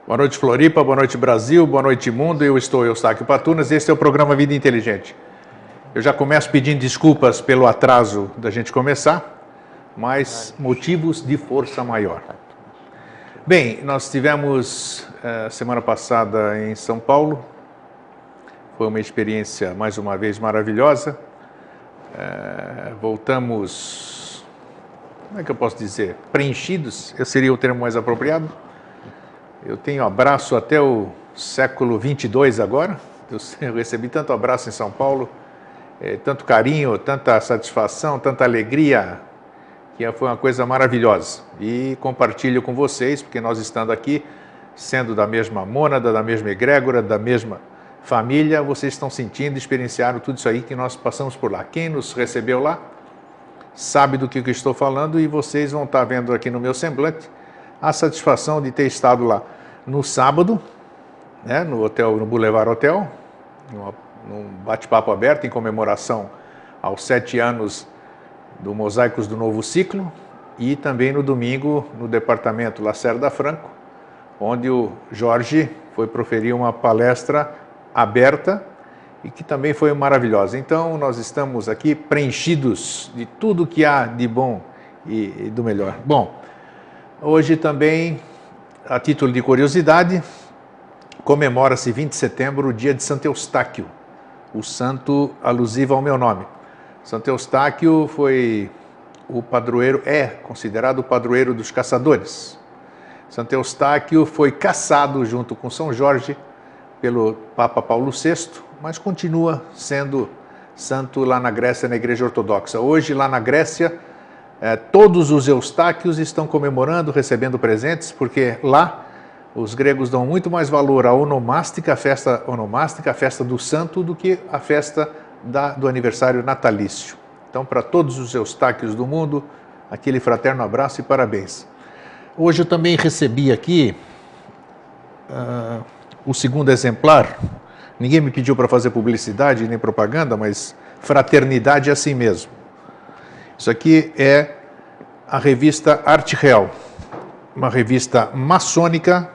Boa noite, Floripa, boa noite, Brasil, boa noite, mundo. Eu sou Eustáquio Patunas e este é o programa Vida Inteligente. Eu já começo pedindo desculpas pelo atraso da gente começar, mas motivos de força maior. Bem, nós tivemos semana passada em São Paulo, foi uma experiência mais uma vez maravilhosa. Voltamos, como é que eu posso dizer, preenchidos, esse seria o termo mais apropriado. Eu tenho abraço até o século 22 agora, eu recebi tanto abraço em São Paulo, tanto carinho, tanta satisfação, tanta alegria, que foi uma coisa maravilhosa. E compartilho com vocês, porque nós estando aqui, sendo da mesma mônada, da mesma egrégora, da mesma família, vocês estão sentindo, experienciaram tudo isso aí que nós passamos por lá. Quem nos recebeu lá sabe do que eu estou falando e vocês vão estar vendo aqui no meu semblante a satisfação de ter estado lá no sábado, né, no hotel, no Boulevard Hotel, num bate-papo aberto em comemoração aos 7 anos do Mosaicos do Novo Ciclo, e também no domingo no departamento Lacerda Franco, onde o Jorge foi proferir uma palestra aberta e que também foi maravilhosa. Então nós estamos aqui preenchidos de tudo que há de bom e do melhor. Bom, hoje também, a título de curiosidade, comemora-se 20 de setembro o dia de Santo Eustáquio, o santo alusivo ao meu nome. Santo Eustáquio foi o padroeiro, é considerado o padroeiro dos caçadores. Santo Eustáquio foi caçado junto com São Jorge pelo Papa Paulo VI, mas continua sendo santo lá na Grécia, na Igreja Ortodoxa. Hoje, lá na Grécia, todos os Eustáquios estão comemorando, recebendo presentes, porque lá os gregos dão muito mais valor à onomástica, a festa do santo, do que a festa do aniversário natalício. Então, para todos os Eustáquios do mundo, aquele fraterno abraço e parabéns. Hoje eu também recebi aqui o segundo exemplar. Ninguém me pediu para fazer publicidade nem propaganda, mas fraternidade é assim mesmo. Isso aqui é a revista Arte Real, uma revista maçônica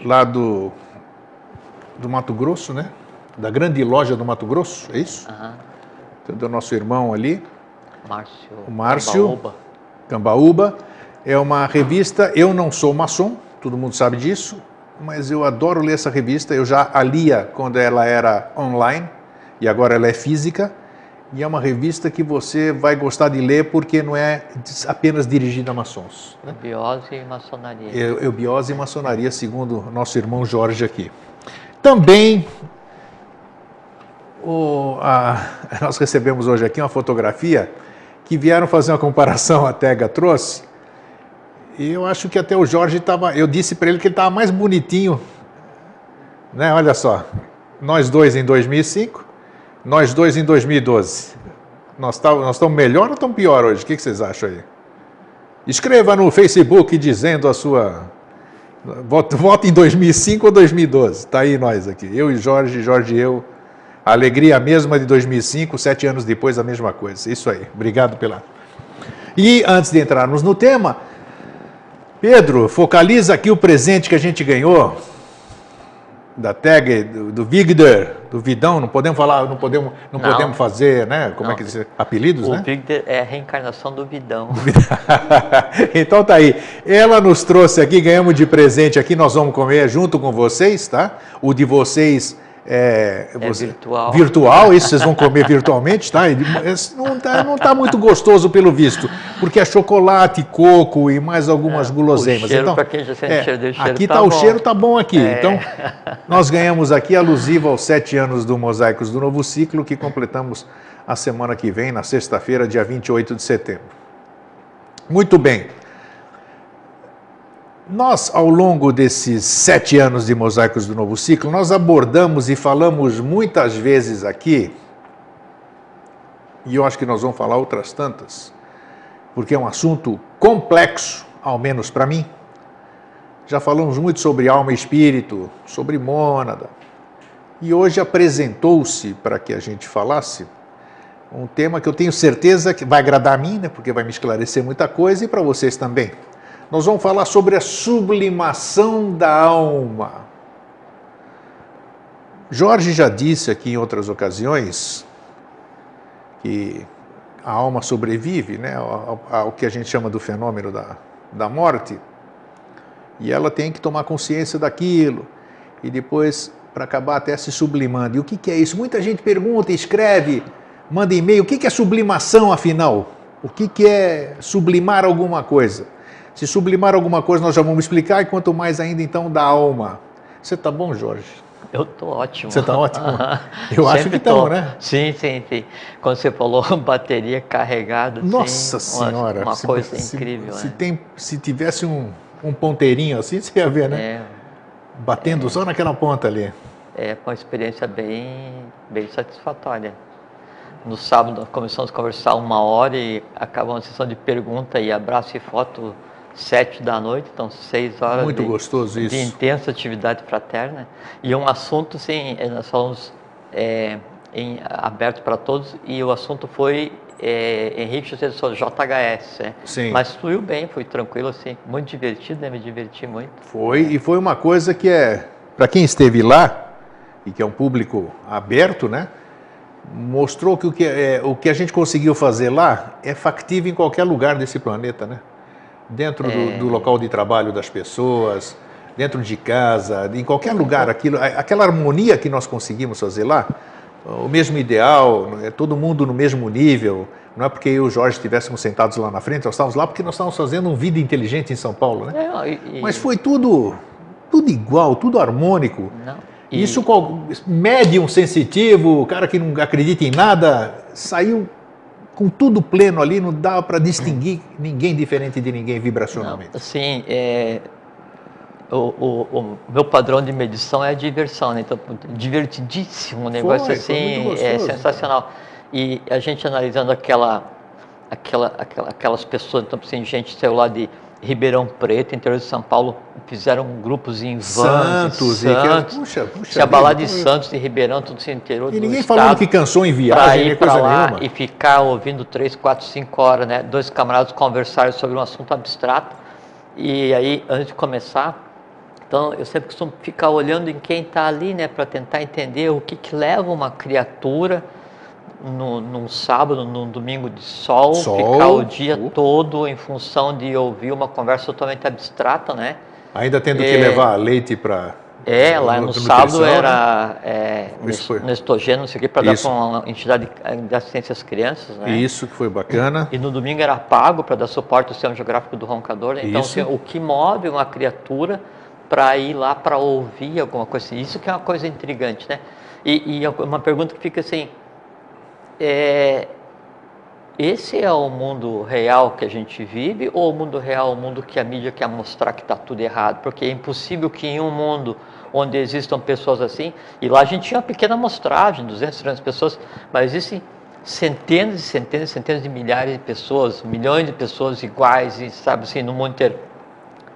lá do Mato Grosso, né? Da grande loja do Mato Grosso, é isso? Uhum. Do nosso irmão ali, o Márcio Cambaúba. É uma revista, eu não sou maçom, todo mundo sabe disso, mas eu adoro ler essa revista. Eu já a lia quando ela era online e agora ela é física. E é uma revista que você vai gostar de ler porque não é apenas dirigida a maçons. Né? Eubiose e maçonaria. Eubiose e maçonaria, segundo nosso irmão Jorge aqui. Também, nós recebemos hoje aqui uma fotografia que vieram fazer uma comparação, a Tega trouxe, e eu acho que até o Jorge estava, eu disse para ele que ele estava mais bonitinho, né? Olha só, nós dois em 2005, nós dois em 2012. Nós estamos melhor ou estamos pior hoje? O que vocês acham aí? Escreva no Facebook dizendo a sua... Vote em 2005 ou 2012. Está aí nós aqui. Eu e Jorge e eu. A alegria mesma de 2005, 7 anos depois a mesma coisa. Isso aí. Obrigado pela... E antes de entrarmos no tema, Pedro, focaliza aqui o presente que a gente ganhou da tag, do Vigder, do Vidão, não podemos falar, não podemos fazer, né? Como é que diz? Apelidos, né? O Vigder é a reencarnação do Vidão. Então tá aí. Ela nos trouxe aqui, ganhamos de presente aqui, nós vamos comer junto com vocês, tá? O de vocês virtual. Virtual, isso vocês vão comer virtualmente, tá? Não tá muito gostoso pelo visto, porque é chocolate, coco e mais algumas guloseimas. O cheiro, então, para quem já sente cheiro, aqui tá o cheiro, tá bom aqui. Então, nós ganhamos aqui alusivo aos 7 anos do Mosaicos do Novo Ciclo, que completamos a semana que vem, na sexta-feira, dia 28 de setembro. Muito bem. Nós, ao longo desses 7 anos de Mosaicos do Novo Ciclo, nós abordamos e falamos muitas vezes aqui, e eu acho que nós vamos falar outras tantas, porque é um assunto complexo, ao menos para mim. Já falamos muito sobre alma e espírito, sobre mônada, e hoje apresentou-se, para que a gente falasse, um tema que eu tenho certeza que vai agradar a mim, né, porque vai me esclarecer muita coisa, e para vocês também. Nós vamos falar sobre a sublimação da alma. Jorge já disse aqui em outras ocasiões que a alma sobrevive, né, ao que a gente chama do fenômeno da morte, e ela tem que tomar consciência daquilo, e depois, para acabar até se sublimando. E o que é isso? Muita gente pergunta, escreve, manda e-mail, o que é sublimação, afinal? O que é sublimar alguma coisa? Se sublimar alguma coisa, nós já vamos explicar, e quanto mais ainda, então, da alma. Você está bom, Jorge? Eu estou ótimo. Você está ótimo? Eu acho que estamos, né? Sim. Quando você falou bateria carregada, nossa senhora, uma coisa incrível. Se tivesse um ponteirinho assim, você ia ver, né? Batendo só naquela ponta ali. É uma experiência bem satisfatória. No sábado começamos a conversar 1 hora e acabou uma sessão de pergunta e abraço e foto 7 da noite, então 6 horas muito gostoso isso. De intensa atividade fraterna. E um assunto, sim, nós falamos aberto para todos, e o assunto foi Henrique José de Souza, JHS. Sim. Mas fluiu bem, foi tranquilo, assim, muito divertido, né? Me diverti muito. E foi uma coisa que para quem esteve lá, e que é um público aberto, né? Mostrou que o que a gente conseguiu fazer lá é factível em qualquer lugar desse planeta, né? Dentro do local de trabalho das pessoas, dentro de casa, em qualquer lugar, aquela harmonia que nós conseguimos fazer lá, o mesmo ideal, todo mundo no mesmo nível. Não é porque eu e o Jorge estivéssemos sentados lá na frente, nós estávamos lá porque nós estávamos fazendo um Vida Inteligente em São Paulo, né? Mas foi tudo igual, tudo harmônico. Isso, médium sensitivo, o cara que não acredita em nada, saiu com tudo pleno ali, não dava para distinguir ninguém diferente de ninguém vibracionalmente. Não, sim, o meu padrão de medição é a diversão, né? Então, divertidíssimo, um negócio foi assim, é sensacional. E a gente analisando aquelas pessoas, então, assim, gente saiu lá de Ribeirão Preto, interior de São Paulo, fizeram grupos em Santos, puxa, se abalar de Santos, de Ribeirão, tudo assim, interior. E ninguém falando que cansou em viagem, nem coisa nenhuma. E ficar ouvindo 3, 4, 5 horas, né? 2 camaradas conversarem sobre um assunto abstrato. E aí, antes de começar, então eu sempre costumo ficar olhando em quem está ali, né? Para tentar entender o que leva uma criatura num sábado, num domingo de sol, ficar o dia todo em função de ouvir uma conversa totalmente abstrata, né? Ainda tendo que levar leite para... lá no sábado era Nestogênio, não sei o que, para dar para uma entidade de assistência às crianças, né? Isso que foi bacana. E no domingo era pago para dar suporte ao sistema geográfico do roncador, né? Então, assim, o que move uma criatura para ir lá para ouvir alguma coisa assim, isso que é uma coisa intrigante, né? E uma pergunta que fica assim, esse é o mundo real que a gente vive, ou o mundo real, o mundo que a mídia quer mostrar que está tudo errado? Porque é impossível que em um mundo onde existam pessoas assim, e lá a gente tinha uma pequena amostragem, 200, 300 pessoas, mas existem centenas e centenas e centenas de milhares de pessoas, milhões de pessoas iguais, e, sabe assim, no mundo inteiro.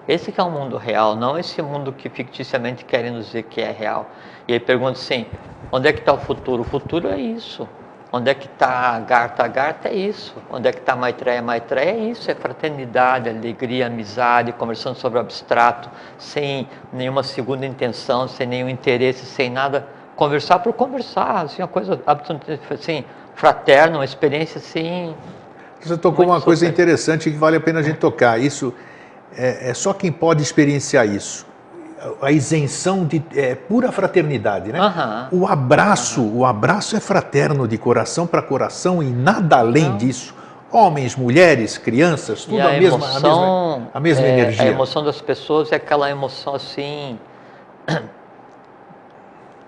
Esse que é o mundo real, não esse mundo que ficticiamente querem nos dizer que é real. E aí pergunta assim, onde é que está o futuro? O futuro é isso. Onde é que está a Garta é isso. Onde é que está a Maitreya é isso. É fraternidade, alegria, amizade, conversando sobre o abstrato, sem nenhuma segunda intenção, sem nenhum interesse, sem nada. Conversar por conversar, assim, uma coisa absolutamente assim, fraterna, uma experiência assim. Você tocou uma coisa interessante que vale a pena a gente tocar. Isso é só quem pode experienciar isso. A isenção de pura fraternidade, né? O abraço é fraterno de coração para coração e nada além disso. Homens, mulheres, crianças, tudo a mesma energia. A emoção das pessoas é aquela emoção assim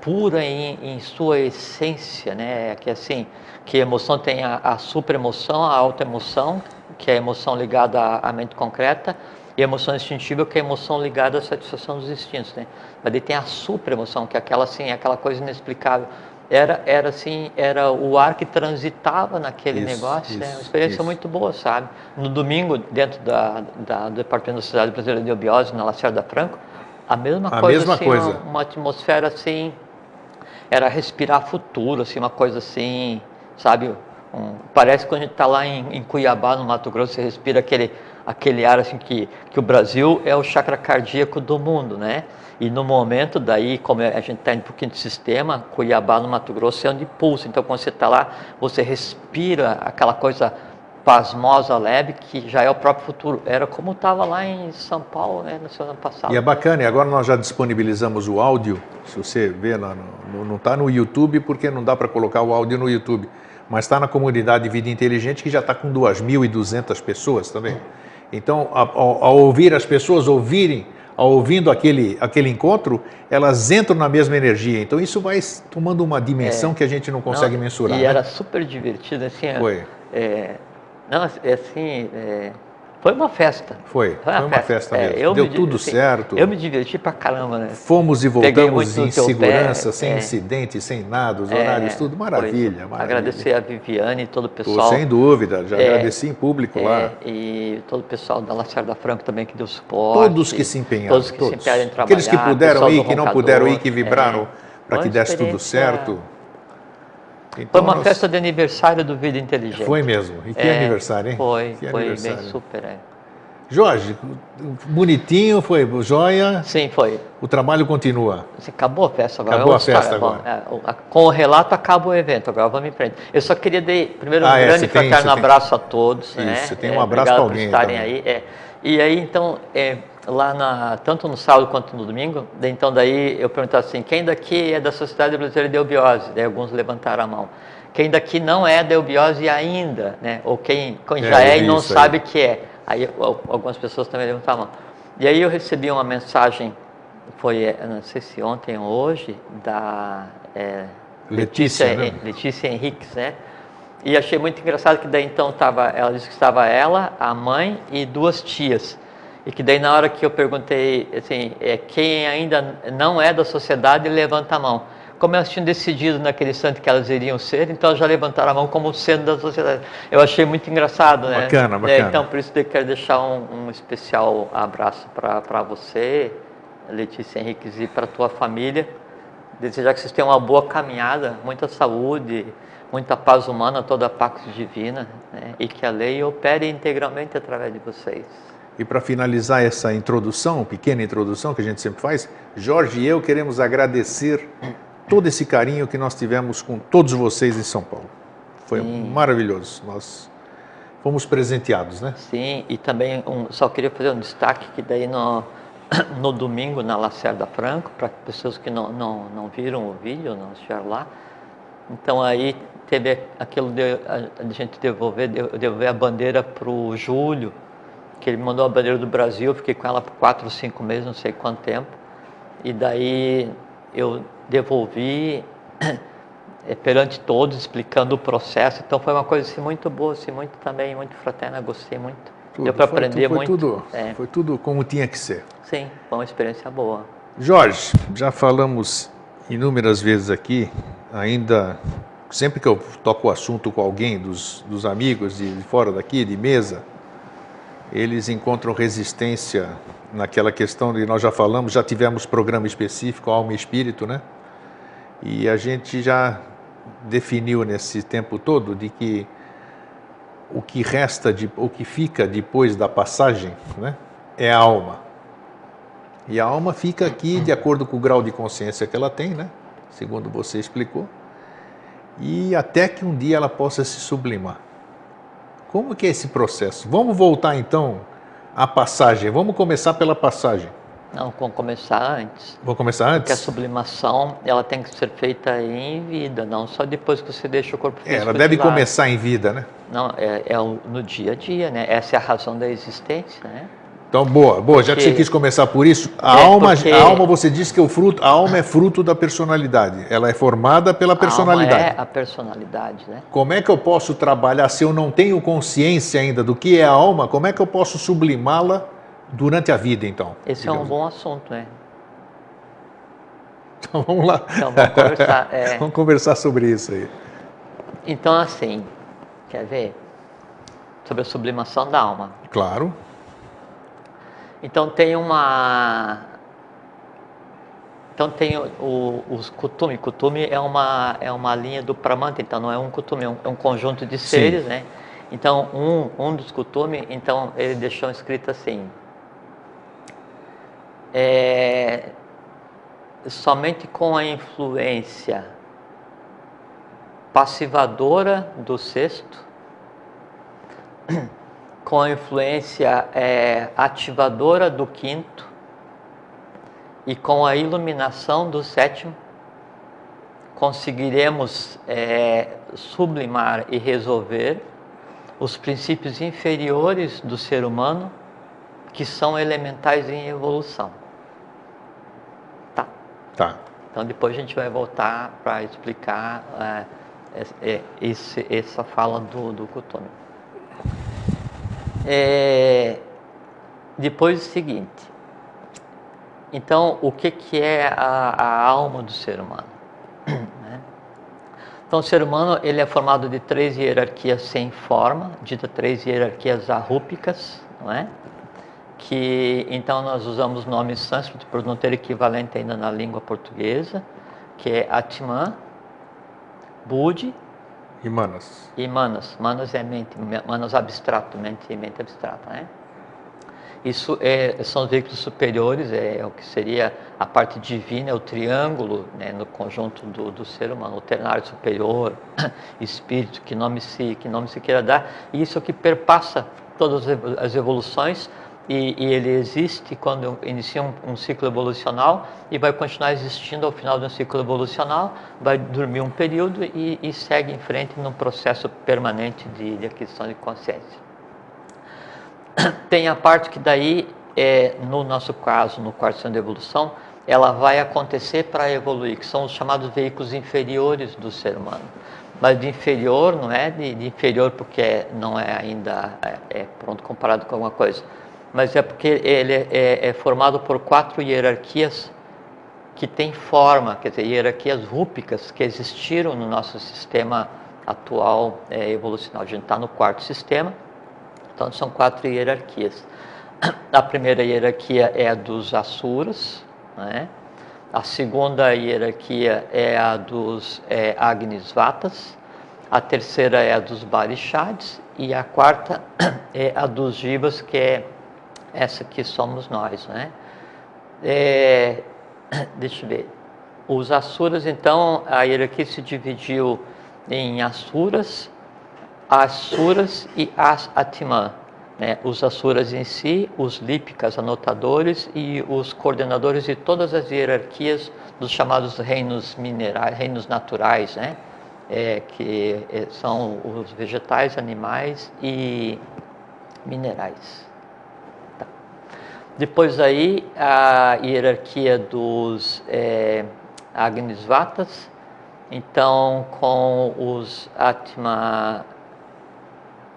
pura em sua essência, né? Que assim, que a emoção tem a super-emoção, a alta-emoção, que é a emoção ligada à mente concreta, e a emoção instintiva, que é a emoção ligada à satisfação dos instintos, né? Mas daí tem a super-emoção, que é aquela assim, aquela coisa inexplicável. Era o ar que transitava naquele negócio, né? Uma experiência muito boa, sabe? No domingo, dentro do Departamento da Sociedade Brasileira de Eubiose, na Lacerda Franco, a mesma coisa. Uma atmosfera assim, era respirar futuro, assim, uma coisa assim, sabe? Parece que quando a gente está lá em Cuiabá, no Mato Grosso, você respira aquele ar assim que o Brasil é o chakra cardíaco do mundo, né? E no momento daí, como a gente está indo para o quinto sistema, Cuiabá, no Mato Grosso, é onde pulsa. Então, quando você está lá, você respira aquela coisa pasmosa, leve, que já é o próprio futuro. Era como estava lá em São Paulo, né, no ano passado. E é bacana, e agora nós já disponibilizamos o áudio, se você vê lá, não está no YouTube, porque não dá para colocar o áudio no YouTube, mas está na comunidade Vida Inteligente, que já está com 2.200 pessoas também. Então, ao ouvir as pessoas ouvindo aquele encontro, elas entram na mesma energia. Então, isso vai tomando uma dimensão que a gente não consegue mensurar. E né? era super divertido, assim. Foi. Foi uma festa. Foi uma festa mesmo. Deu tudo certo. Eu me diverti pra caramba, né? Fomos e voltamos em segurança, pé, sem incidente, sem nada, os horários, tudo maravilha, maravilha. Agradecer a Viviane e todo o pessoal. Sem dúvida, já agradeci em público lá. E todo o pessoal da Lacerda Franco também que deu suporte. Todos que se empenharam. Todos que se empenharam em trabalhar. Aqueles que puderam ir, que não puderam ir, que vibraram para que desse tudo certo. Então, foi uma festa de aniversário do Vida Inteligente. Foi mesmo. E que aniversário, hein? Foi aniversário. Bem super, Jorge, bonitinho, foi joia? Sim, foi. O trabalho continua? Acabou a festa agora. Acabou a festa agora. Com o relato acaba o evento, agora vamos em frente. Eu só queria dar primeiro um grande e fraterno abraço a todos. Isso, né? Você tem um abraço para alguém. Por estarem aí. E aí, então, lá tanto no sábado quanto no domingo, então daí eu perguntava assim, quem daqui é da Sociedade Brasileira de Eubiose? Daí alguns levantaram a mão. Quem daqui não é da Eubiose ainda, né? Ou quem já é e não sabe que é. Aí algumas pessoas também levantaram a mão. E aí eu recebi uma mensagem, não sei se ontem ou hoje, da Letícia Henriques, né? E achei muito engraçado que daí então ela disse que estava ela, a mãe e 2 tias. E que daí na hora que eu perguntei, assim, quem ainda não é da sociedade, levanta a mão. Como elas tinham decidido naquele instante que elas iriam ser, então elas já levantaram a mão como sendo da sociedade. Eu achei muito engraçado, né? Bacana. Então, por isso eu quero deixar um especial abraço para você, Letícia Henriques, e para a tua família. Desejar que vocês tenham uma boa caminhada, muita saúde, muita paz humana, toda a paz divina, né? E que a lei opere integralmente através de vocês. E para finalizar essa introdução, pequena introdução que a gente sempre faz, Jorge e eu queremos agradecer todo esse carinho que nós tivemos com todos vocês em São Paulo. Foi maravilhoso. Nós fomos presenteados, né? Sim, e também só queria fazer um destaque que daí no domingo na Lacerda Franco, para pessoas que não viram o vídeo, não estiveram lá. Então aí teve aquilo de a gente devolver a bandeira para o Júlio, que ele mandou a bandeira do Brasil, eu fiquei com ela por 4 ou 5 meses, não sei quanto tempo. E daí eu devolvi perante todos, explicando o processo. Então foi uma coisa assim, muito boa, assim, muito fraterna, gostei muito. Deu para aprender muito. Foi tudo como tinha que ser. Sim, foi uma experiência boa. Jorge, já falamos inúmeras vezes aqui, ainda sempre que eu toco o assunto com alguém dos amigos de fora daqui, de mesa, eles encontram resistência naquela questão de, nós já falamos, já tivemos programa específico, Alma e Espírito, né? E a gente já definiu nesse tempo todo de que o que resta, o que fica depois da passagem, né, é a alma. E a alma fica aqui de acordo com o grau de consciência que ela tem, né? Segundo você explicou. E até que um dia ela possa se sublimar. Como que é esse processo? Vamos voltar então à passagem. Vamos começar pela passagem. Não, vamos começar antes. Vamos começar antes? Porque a sublimação, ela tem que ser feita em vida, não só depois que você deixa o corpo físico. Ela deve começar em vida, né? Não, no dia a dia, né? Essa é a razão da existência, né? Então, boa. Já que você quis começar por isso, a alma, você disse que a alma é fruto da personalidade. Ela é formada pela personalidade. A alma é a personalidade, né? Como é que eu posso trabalhar, se eu não tenho consciência ainda do que é a alma, como é que eu posso sublimá-la durante a vida, então? Esse é um bom assunto, né? Então, vamos lá. Então, vamos conversar. Vamos conversar sobre isso aí. Então, assim, quer ver? Sobre a sublimação da alma. Claro. Então tem uma Então tem os Kutumi. Kutumi é uma linha do Pramanta, então não é um Kutumi, é um conjunto de seres, né? Então um dos Kutumi, então ele deixou escrito assim: somente com a influência passivadora do sexto, com a influência ativadora do quinto e com a iluminação do sétimo, conseguiremos sublimar e resolver os princípios inferiores do ser humano, que são elementais em evolução. Tá. Então depois a gente vai voltar para explicar essa fala do Kutumi. Depois o seguinte. Então, o que é a alma do ser humano? Então, o ser humano ele é formado de 3 hierarquias sem forma, dita 3 hierarquias arrúpicas, não é? Que então nós usamos nomes sânscritos por não ter equivalente ainda na língua portuguesa, que é Atman, Buddhi e Manas. Manas é mente, Manas abstrato, mente abstrata, né? Isso são os veículos superiores, é o que seria a parte divina, é o triângulo, né, no conjunto do ser humano, o ternário superior, espírito, que nome se queira dar, e isso é o que perpassa todas as evoluções, e ele existe quando inicia um ciclo evolucional e vai continuar existindo ao final do ciclo evolucional, vai dormir um período e segue em frente num processo permanente de aquisição de consciência. Tem a parte que daí, no nosso caso, no quarto ciclo de evolução, ela vai acontecer para evoluir, que são os chamados veículos inferiores do ser humano. Mas de inferior, não é de inferior porque não é ainda pronto comparado com alguma coisa, mas é porque ele é formado por 4 hierarquias que têm forma, quer dizer, hierarquias rúpicas que existiram no nosso sistema atual evolucional. A gente está no quarto sistema. Então, são 4 hierarquias. A primeira hierarquia é a dos Asuras, né? A segunda hierarquia é a dos Agnisvatas, a terceira é a dos Barishads e a quarta é a dos Jivas, que é essa que somos nós, né? Deixa eu ver. Os Asuras, então, a hierarquia se dividiu em Asuras, Asuras e as Atman, né? Os Asuras em si, os Lípicas, anotadores e os coordenadores de todas as hierarquias dos chamados reinos minerais, reinos naturais, né? Que são os vegetais, animais e minerais. Tá. Depois aí a hierarquia dos Agnisvatas, então com os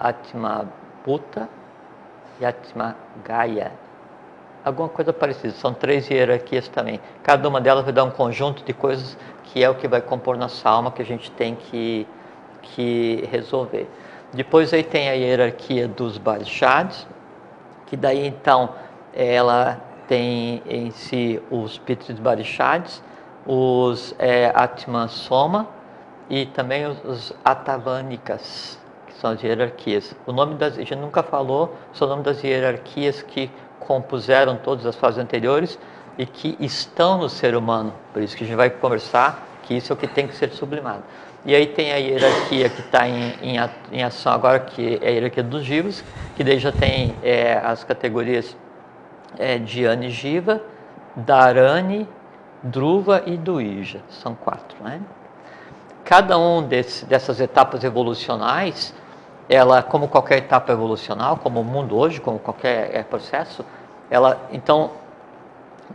Atmabhuta e Atmagaya, alguma coisa parecida, são 3 hierarquias também, cada uma delas vai dar um conjunto de coisas que é o que vai compor nossa alma, que a gente tem que resolver. Depois aí tem a hierarquia dos Barishads, que daí então ela tem em si os Pitris Barishads, os Atman Soma e também os Atavanikas, são as hierarquias. O nome a gente nunca falou sobre o nome das hierarquias que compuseram todas as fases anteriores e que estão no ser humano. Por isso que a gente vai conversar que isso é o que tem que ser sublimado. E aí tem a hierarquia que está em ação agora, que é a hierarquia dos Jivas, que daí já tem as categorias Dhyani Jiva, Dharani, Dhruva e Duija. São 4, né? Cada um dessas etapas evolucionais, ela, como qualquer etapa evolucional, como o mundo hoje, como qualquer processo, ela, então,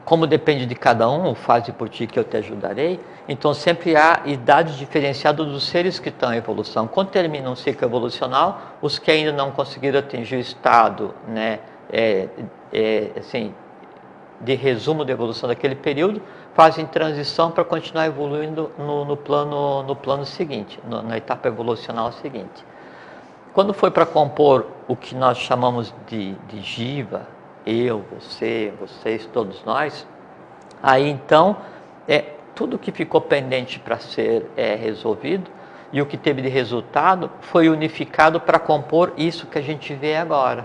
como depende de cada um, faze por ti que eu te ajudarei, então sempre há idade diferenciada dos seres que estão em evolução. Quando termina um ciclo evolucional, os que ainda não conseguiram atingir o estado, né, assim, de resumo da evolução daquele período, fazem transição para continuar evoluindo no plano seguinte, na etapa evolucional seguinte. Quando foi para compor o que nós chamamos de Jiva, eu, você, vocês, todos nós, aí então tudo que ficou pendente para ser resolvido e o que teve de resultado foi unificado para compor isso que a gente vê agora,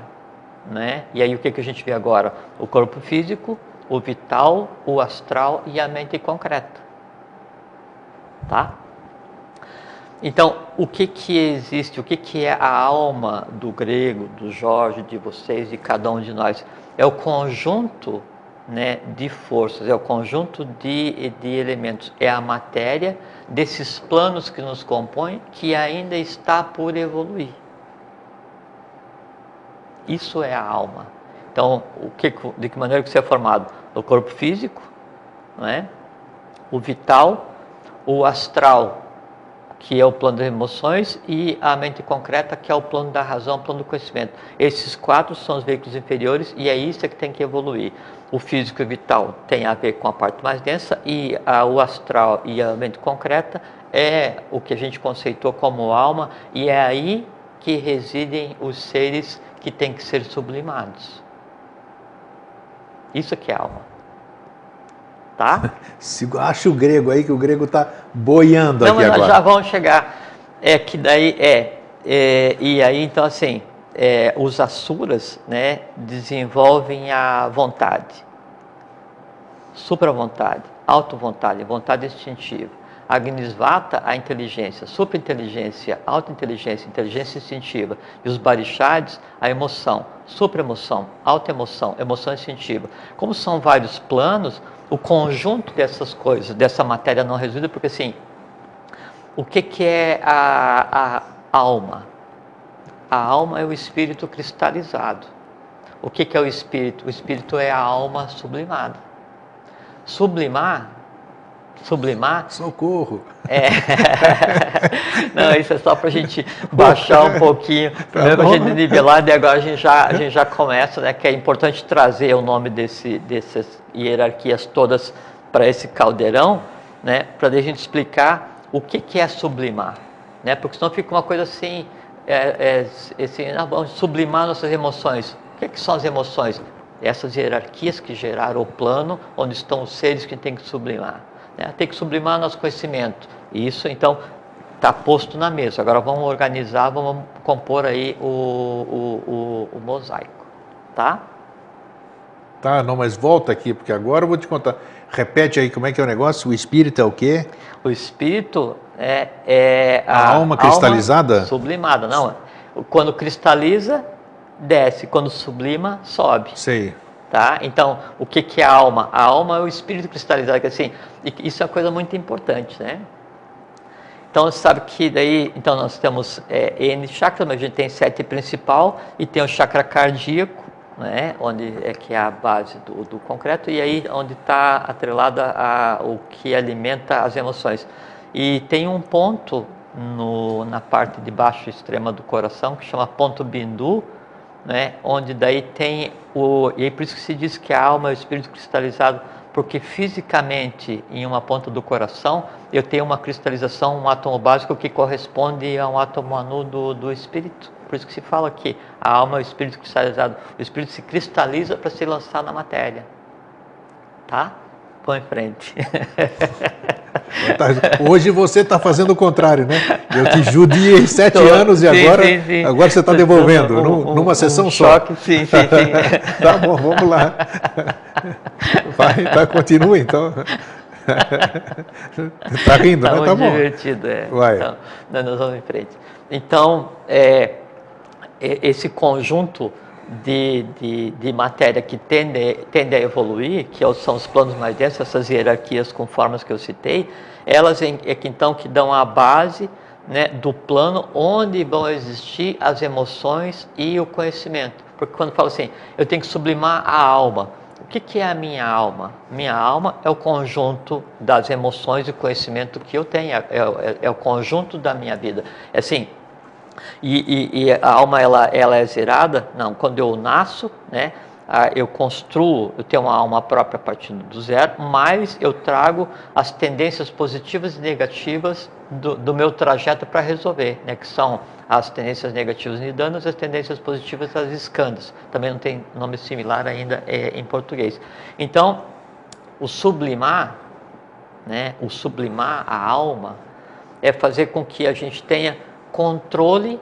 né? E aí o que a gente vê agora? O corpo físico, o vital, o astral e a mente concreta, tá? Então, o que existe, o que é a alma do grego, do Jorge, de vocês, de cada um de nós? É o conjunto, né, de forças, é o conjunto de elementos, é a matéria desses planos que nos compõem, que ainda está por evoluir. Isso é a alma. Então, de que maneira que você é formado? O corpo físico, né? O vital, o astral, que é o plano das emoções, e a mente concreta, que é o plano da razão, o plano do conhecimento. Esses 4 são os veículos inferiores e é isso que tem que evoluir. O físico e o vital tem a ver com a parte mais densa e o astral e a mente concreta é o que a gente conceitou como alma, e é aí que residem os seres que têm que ser sublimados. Isso que é alma. Tá? Acha o grego aí, que o grego está boiando aqui agora. Não, mas nós já vamos chegar. Que daí e aí então assim, os asuras, né, desenvolvem a vontade, supravontade, auto-vontade, vontade instintiva. Agnisvata, a inteligência, superinteligência, autointeligência, inteligência instintiva. E os Barishads, a emoção, supraemoção, autoemoção, emoção instintiva. Como são vários planos, o conjunto dessas coisas, dessa matéria não resolvida, porque assim, o que é a alma? A alma é o espírito cristalizado. O que é o espírito? O espírito é a alma sublimada. Sublimar. Socorro! Não, isso é só para a gente baixar um pouquinho. Primeiro para a gente nivelar, e agora a gente já começa, né? Que é importante trazer o nome dessas hierarquias todas para esse caldeirão, né? Para a gente explicar o que é sublimar, né? Porque senão fica uma coisa assim, vamos sublimar nossas emoções. O que são as emoções? Essas hierarquias que geraram o plano onde estão os seres que tem que sublimar. Tem que sublimar nosso conhecimento. Isso, então, está posto na mesa. Agora vamos organizar, vamos compor aí o mosaico. Tá? Tá, não, mas volta aqui, porque agora eu vou te contar. Repete aí como é que é o negócio. O espírito é o quê? O espírito é a alma cristalizada? Alma sublimada. Não, quando cristaliza, desce. Quando sublima, sobe. Sei. Tá? Então, o que é a alma? A alma é o espírito cristalizado, que assim, isso é uma coisa muito importante, né? Então, você sabe que daí, então nós temos N chakras, mas a gente tem 7 principal e tem o chakra cardíaco, né? Onde que é a base do concreto, e aí onde está atrelada o que alimenta as emoções. E tem um ponto na parte de baixo extrema do coração que chama ponto bindu, né, onde daí tem e aí por isso que se diz que a alma é o espírito cristalizado, porque fisicamente em uma ponta do coração eu tenho uma cristalização, um átomo básico que corresponde a um átomo anu do espírito. Por isso que se fala que a alma é o espírito cristalizado. O espírito se cristaliza para se lançar na matéria. Tá? Põe em frente. Hoje você está fazendo o contrário, né? Eu te judiei 7 anos e agora você está devolvendo numa sessão só. Choque, sim. Tá bom, vamos lá. Vai, continua então. Tá rindo, né? Tá bom. Divertido, Vai. Então, nós vamos em frente. Então, esse conjunto de matéria que tende a evoluir, que são os planos mais densos, essas hierarquias com formas que eu citei, elas que dão a base, né, do plano onde vão existir as emoções e o conhecimento. Porque quando falo assim, eu tenho que sublimar a alma. O que é a minha alma? Minha alma é o conjunto das emoções e conhecimento que eu tenho, é o conjunto da minha vida. É assim. E a alma ela é zerada? Não, quando eu nasço, né, eu construo, eu tenho uma alma própria partindo do zero, mas eu trago as tendências positivas e negativas do meu trajeto para resolver, né, que são as tendências negativas nidanas e as tendências positivas as skandhas. Também não tem nome similar ainda em português. Então, o sublimar né, o sublimar a alma, é fazer com que a gente tenha controle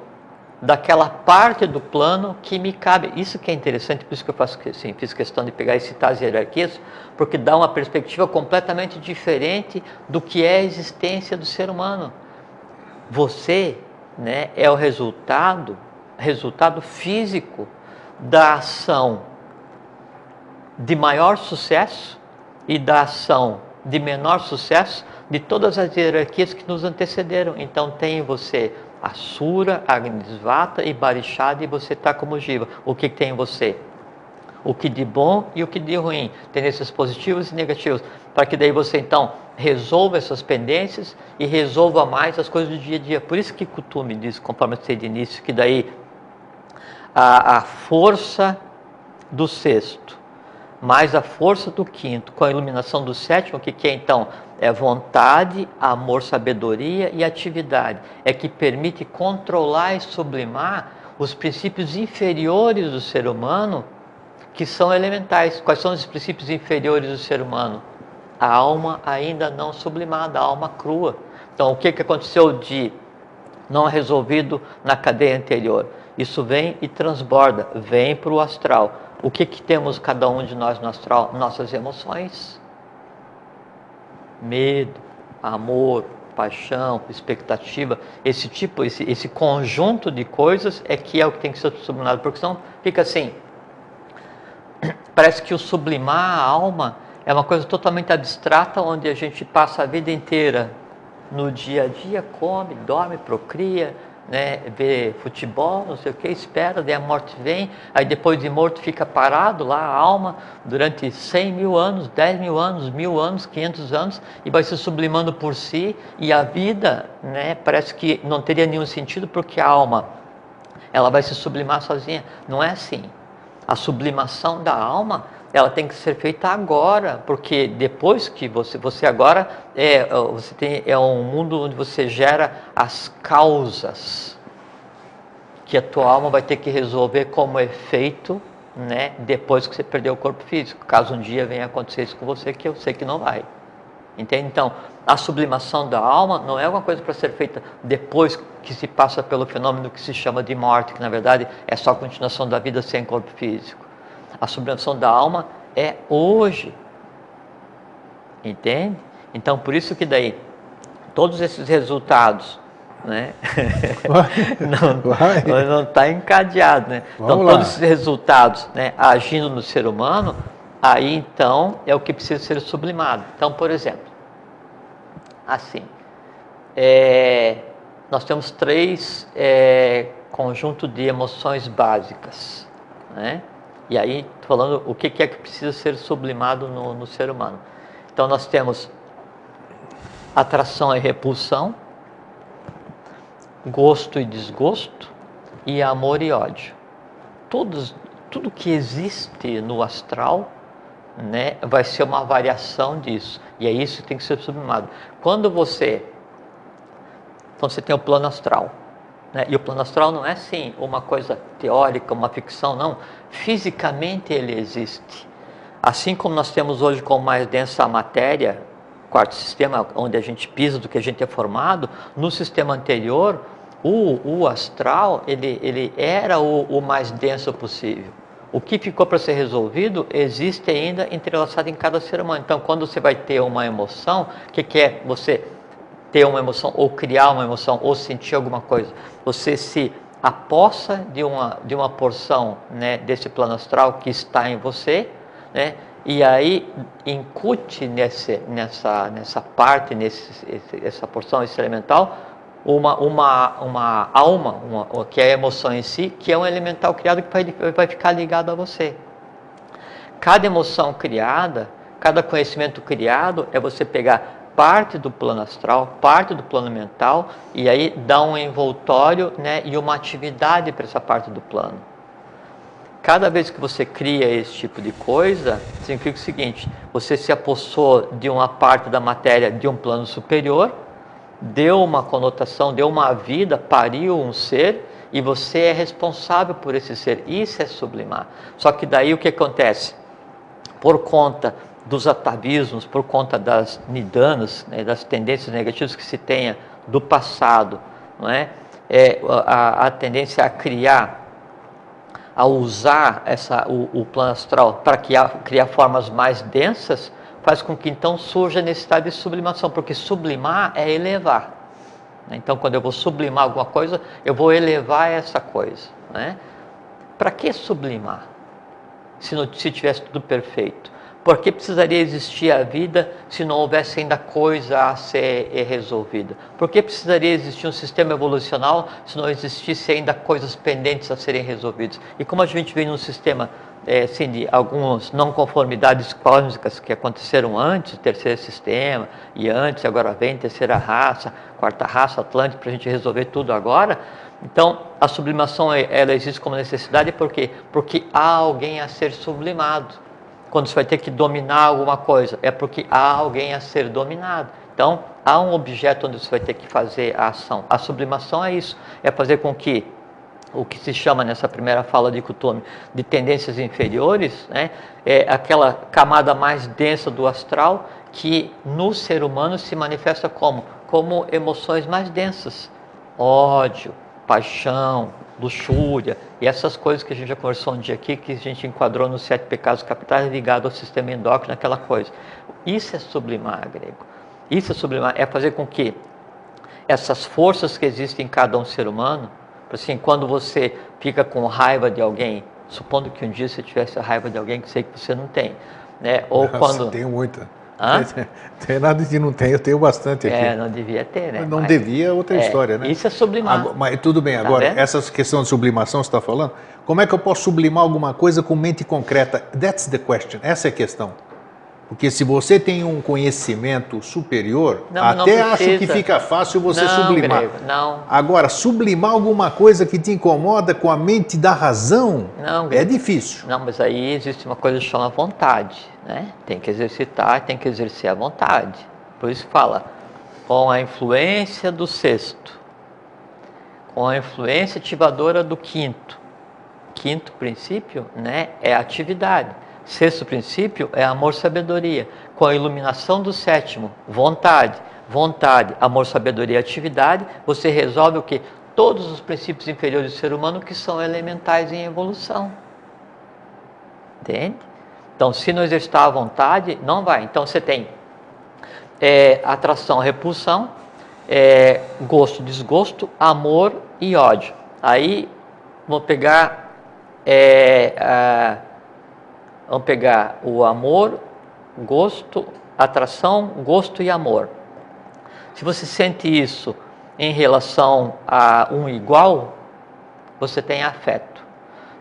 daquela parte do plano que me cabe. Isso que é interessante, por isso que eu faço, assim, fiz questão de pegar e citar as hierarquias, porque dá uma perspectiva completamente diferente do que é a existência do ser humano. Você, né, é o resultado físico da ação de maior sucesso e da ação de menor sucesso de todas as hierarquias que nos antecederam. Então tem em você Asura, Agnisvata e Barishada, e você está como Jiva. O que tem em você? O que de bom e o que de ruim. Tendências positivas e negativas. Para que daí você então resolva essas pendências e resolva mais as coisas do dia a dia. Por isso que Kuthumi diz, conforme eu sei de início, que daí a força do sexto mais a força do quinto, com a iluminação do sétimo, o que é então? É vontade, amor, sabedoria e atividade. É que permite controlar e sublimar os princípios inferiores do ser humano, que são elementais. Quais são os princípios inferiores do ser humano? A alma ainda não sublimada, a alma crua. Então, o que aconteceu de não resolvido na cadeia anterior? Isso vem e transborda, vem para o astral. O que temos cada um de nós no astral? Nossas emoções. Medo, amor, paixão, expectativa. Esse conjunto de coisas é que tem que ser sublimado. Porque senão fica assim. Parece que o sublimar a alma é uma coisa totalmente abstrata, onde a gente passa a vida inteira no dia a dia, come, dorme, procria, né, vê futebol, não sei o que, espera, daí a morte vem, aí depois de morto fica parado lá a alma durante 100 mil anos, 10 mil anos, 1000 anos, 500 anos, e vai se sublimando por si, e a vida, né, parece que não teria nenhum sentido, porque a alma, ela vai se sublimar sozinha. Não é assim. A sublimação da alma, ela tem que ser feita agora, porque depois que você agora é um mundo onde você gera as causas que a tua alma vai ter que resolver como efeito, né, depois que você perdeu o corpo físico. Caso um dia venha acontecer isso com você, que eu sei que não vai. Entende? Então, a sublimação da alma não é uma coisa para ser feita depois que se passa pelo fenômeno que se chama de morte, que na verdade é só a continuação da vida sem corpo físico. A sublimação da alma é hoje. Entende? Então, por isso que daí, todos esses resultados, né? não está encadeado, né? Então, todos esses resultados, né, agindo no ser humano, aí então é o que precisa ser sublimado. Então, por exemplo, assim, nós temos 3 conjuntos de emoções básicas, né? E aí, falando o que é que precisa ser sublimado no ser humano. Então, nós temos atração e repulsão, gosto e desgosto, e amor e ódio. Tudo que existe no astral, né, vai ser uma variação disso. E é isso que tem que ser sublimado. Quando você tem o plano astral, né, e o plano astral não é assim uma coisa teórica, uma ficção, não. Fisicamente ele existe. Assim como nós temos hoje como mais densa a matéria, quarto sistema, onde a gente pisa do que a gente é formado, no sistema anterior, o astral, ele era o mais denso possível. O que ficou para ser resolvido existe ainda entrelaçado em cada ser humano. Então, quando você vai ter uma emoção, o que é você ter uma emoção, ou criar uma emoção, ou sentir alguma coisa? Você se apossa de uma porção, né, desse plano astral que está em você, né, e aí incute nessa parte, essa porção, esse elemental, uma alma, que é a emoção em si, que é um elemental criado que vai ficar ligado a você. Cada emoção criada, cada conhecimento criado, é você pegar parte do plano astral, parte do plano mental, e aí dá um envoltório, né, e uma atividade para essa parte do plano. Cada vez que você cria esse tipo de coisa, significa o seguinte: você se apossou de uma parte da matéria de um plano superior, deu uma conotação, deu uma vida, pariu um ser, e você é responsável por esse ser. Isso é sublimar. Só que daí o que acontece? Por conta dos atavismos, por conta das nidanas, né, das tendências negativas que se tenha do passado, não é? A tendência a criar, a usar o plano astral para criar formas mais densas, faz com que então surja a necessidade de sublimação, porque sublimar é elevar. Então, quando eu vou sublimar alguma coisa, eu vou elevar essa coisa, né? Para que sublimar? Se tivesse tudo perfeito. Por que precisaria existir a vida se não houvesse ainda coisa a ser resolvida? Por que precisaria existir um sistema evolucional se não existisse ainda coisas pendentes a serem resolvidas? E como a gente vem num sistema assim, de algumas não conformidades cósmicas que aconteceram antes, o terceiro sistema, e antes, agora vem terceira raça, quarta raça, Atlântica, para a gente resolver tudo agora. Então, a sublimação ela existe como necessidade, por quê? Porque há alguém a ser sublimado. Quando você vai ter que dominar alguma coisa, é porque há alguém a ser dominado. Então, há um objeto onde você vai ter que fazer a ação. A sublimação é isso, é fazer com que o que se chama nessa primeira fala de Kuthumi de tendências inferiores, né, é aquela camada mais densa do astral que no ser humano se manifesta como emoções mais densas. Ódio, paixão, luxúria e essas coisas que a gente já conversou um dia aqui, que a gente enquadrou nos 7 pecados capitais ligado ao sistema endócrino, aquela coisa. Isso é sublimar, grego. Isso é sublimar, é fazer com que essas forças que existem em cada um ser humano, assim, quando você fica com raiva de alguém, supondo que um dia você tivesse raiva de alguém que sei que você não tem, né? Ou Nossa, quando... tenho muita. Hã? Tem nada de não tem, eu tenho bastante aqui. Não devia ter, né? Não devia, é outra história, né? Isso é sublimar. Mas tudo bem, agora, essa questão de sublimação você está falando, como é que eu posso sublimar alguma coisa com mente concreta? That's the question, essa é a questão. Porque se você tem um conhecimento superior, até acho que fica fácil você sublimar. Grego, não. Agora, sublimar alguma coisa que te incomoda com a mente da razão é difícil. Não, mas aí existe uma coisa que chama vontade, né? Tem que exercitar, tem que exercer a vontade. Por isso fala, com a influência do sexto, com a influência ativadora do quinto. Quinto princípio, né, é a atividade. Sexto princípio é amor, sabedoria. Com a iluminação do sétimo, vontade. Vontade, amor, sabedoria, atividade, você resolve o quê? Todos os princípios inferiores do ser humano que são elementais em evolução. Entende? Então, se não exercitar a vontade, não vai. Então, você tem atração, repulsão, gosto, desgosto, amor e ódio. Aí, vou pegar... Vamos pegar o amor, gosto, atração, gosto e amor. Se você sente isso em relação a um igual, você tem afeto.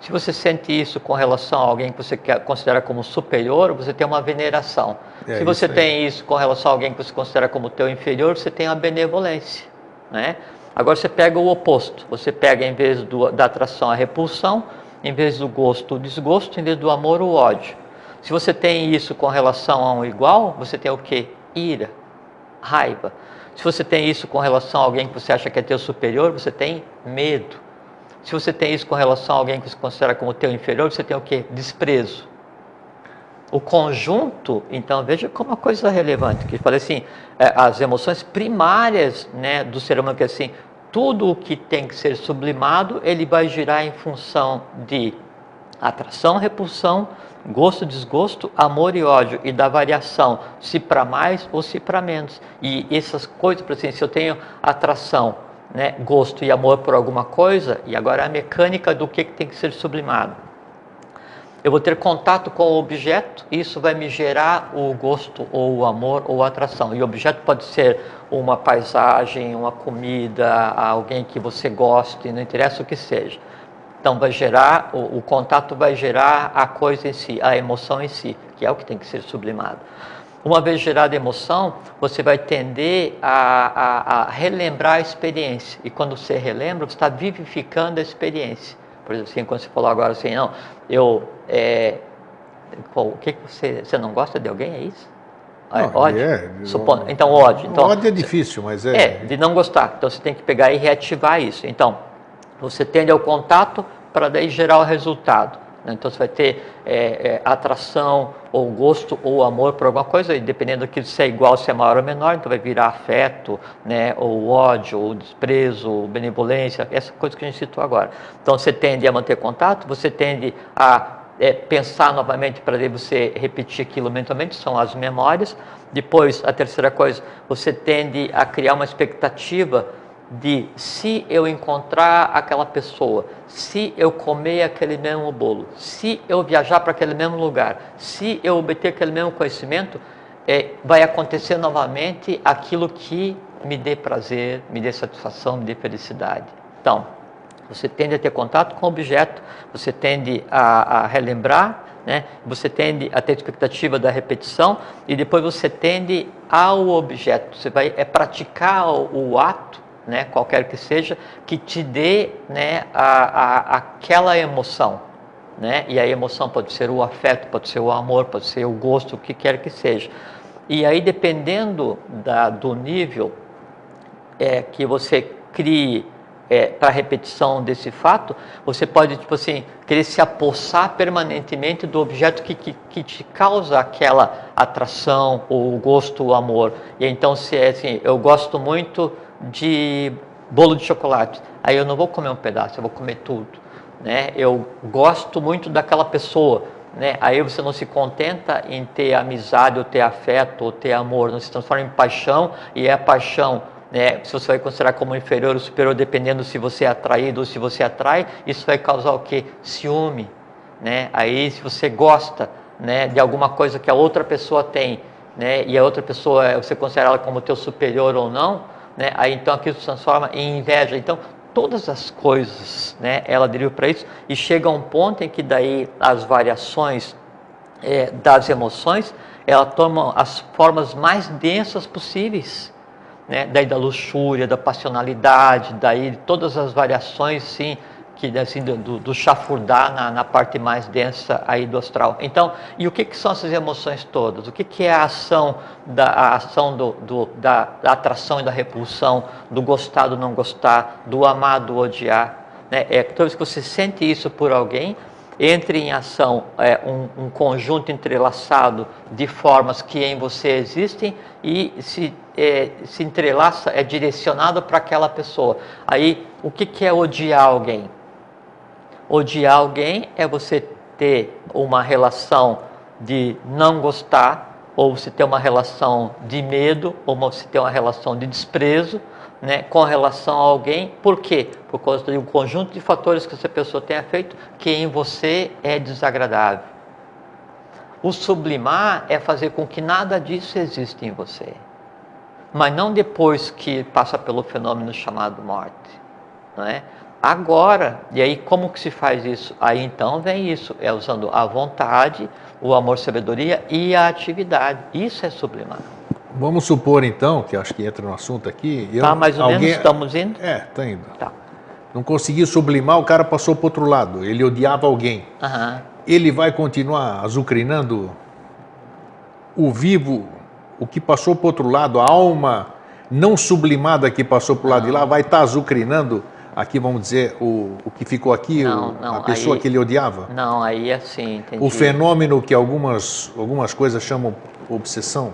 Se você sente isso com relação a alguém que você considera como superior, você tem uma veneração. Se você tem isso com relação a alguém que você considera como teu inferior, você tem a benevolência, né? Agora você pega o oposto. Você pega, em vez da atração, a repulsão, em vez do gosto, o desgosto, em vez do amor, o ódio. Se você tem isso com relação a um igual, você tem o quê? Ira, raiva. Se você tem isso com relação a alguém que você acha que é teu superior, você tem medo. Se você tem isso com relação a alguém que você considera como teu inferior, você tem o quê? Desprezo. O conjunto, então, veja como uma coisa relevante, que fala assim, as emoções primárias, né, do ser humano, que é assim, tudo o que tem que ser sublimado, ele vai girar em função de atração, repulsão, gosto, desgosto, amor e ódio, e da variação, se para mais ou se para menos. E essas coisas, por exemplo, se eu tenho atração, né, gosto e amor por alguma coisa, e agora a mecânica do que tem que ser sublimado. Eu vou ter contato com o objeto, e isso vai me gerar o gosto, ou o amor, ou a atração. E o objeto pode ser uma paisagem, uma comida, alguém que você goste, não interessa o que seja. Então vai gerar, o contato vai gerar a coisa em si, a emoção em si, que é o que tem que ser sublimado. Uma vez gerada a emoção, você vai tender a relembrar a experiência. E quando você relembra, você está vivificando a experiência. Por exemplo, assim, quando você falou agora assim, não, o que você não gosta de alguém, é isso? Não, ódio? Então, ódio. Então, ódio é difícil, mas de não gostar. Então, você tem que pegar e reativar isso. Então, você tende ao contato para daí gerar o resultado. né? Então você vai ter atração, ou gosto, ou amor por alguma coisa, e dependendo daquilo se é igual, se é maior ou menor, então vai virar afeto, né? Ou ódio, ou desprezo, ou benevolência, essa coisa que a gente citou agora. Então você tende a manter contato, você tende a pensar novamente para você repetir aquilo mentalmente, são as memórias. Depois, a terceira coisa, você tende a criar uma expectativa de se eu encontrar aquela pessoa, se eu comer aquele mesmo bolo, se eu viajar para aquele mesmo lugar, se eu obter aquele mesmo conhecimento, vai acontecer novamente aquilo que me dê prazer, me dê satisfação, me dê felicidade. Então, você tende a ter contato com o objeto, você tende a relembrar, né? Você tende a ter expectativa da repetição e depois você tende ao objeto. Você vai praticar o ato, né? Qualquer que seja, que te dê, né, aquela emoção, né? E a emoção pode ser o afeto, pode ser o amor, pode ser o gosto, o que quer que seja. E aí, dependendo do nível que você crie para a repetição desse fato, você pode, tipo assim, querer se apossar permanentemente do objeto que te causa aquela atração, ou o gosto, o amor. E então, se é assim, eu gosto muito de bolo de chocolate, aí eu não vou comer um pedaço, eu vou comer tudo, né? Eu gosto muito daquela pessoa, né? Aí você não se contenta em ter amizade, ou ter afeto, ou ter amor, não se transforma em paixão, e é a paixão, né, se você vai considerar como inferior ou superior, dependendo se você é atraído ou se você atrai, isso vai causar o quê? Ciúme, né? Aí, se você gosta, né, de alguma coisa que a outra pessoa tem, né, e a outra pessoa, você considera ela como teu superior ou não, né, aí então aquilo se transforma em inveja. Então, todas as coisas, né, ela deriva para isso, e chega a um ponto em que daí as variações das emoções, ela toma as formas mais densas possíveis, né? Daí da luxúria, da passionalidade, daí todas as variações, sim, que assim, do chafurdar na parte mais densa aí do astral. Então, e o que são essas emoções todas? O que é a ação da atração e da repulsão, do gostar, do não gostar, do amar, do odiar, né? Toda vez que você sente isso por alguém, entra em ação um conjunto entrelaçado de formas que em você existem e se entrelaça, é direcionado para aquela pessoa. Aí, o que é odiar alguém? Odiar alguém é você ter uma relação de não gostar, ou você ter uma relação de medo, ou você ter uma relação de desprezo, né, com relação a alguém. Por quê? Por causa de um conjunto de fatores que essa pessoa tenha feito que em você é desagradável. O sublimar é fazer com que nada disso exista em você, mas não depois que passa pelo fenômeno chamado morte, não é? Agora, e aí como que se faz isso? Aí então vem isso, usando a vontade, o amor, sabedoria e a atividade. Isso é sublimar. Vamos supor então, que acho que entra no assunto aqui. Tá, mais ou menos, estamos indo? Está indo. Tá. Não conseguiu sublimar, o cara passou para o outro lado, ele odiava alguém. Uhum. Ele vai continuar azucrinando o vivo, o que passou para o outro lado, a alma não sublimada que passou para o lado de lá, vai estar azucrinando aqui, vamos dizer, o que ficou aqui, a pessoa aí, que ele odiava? Não, aí assim, entendi. O fenômeno que algumas coisas chamam obsessão?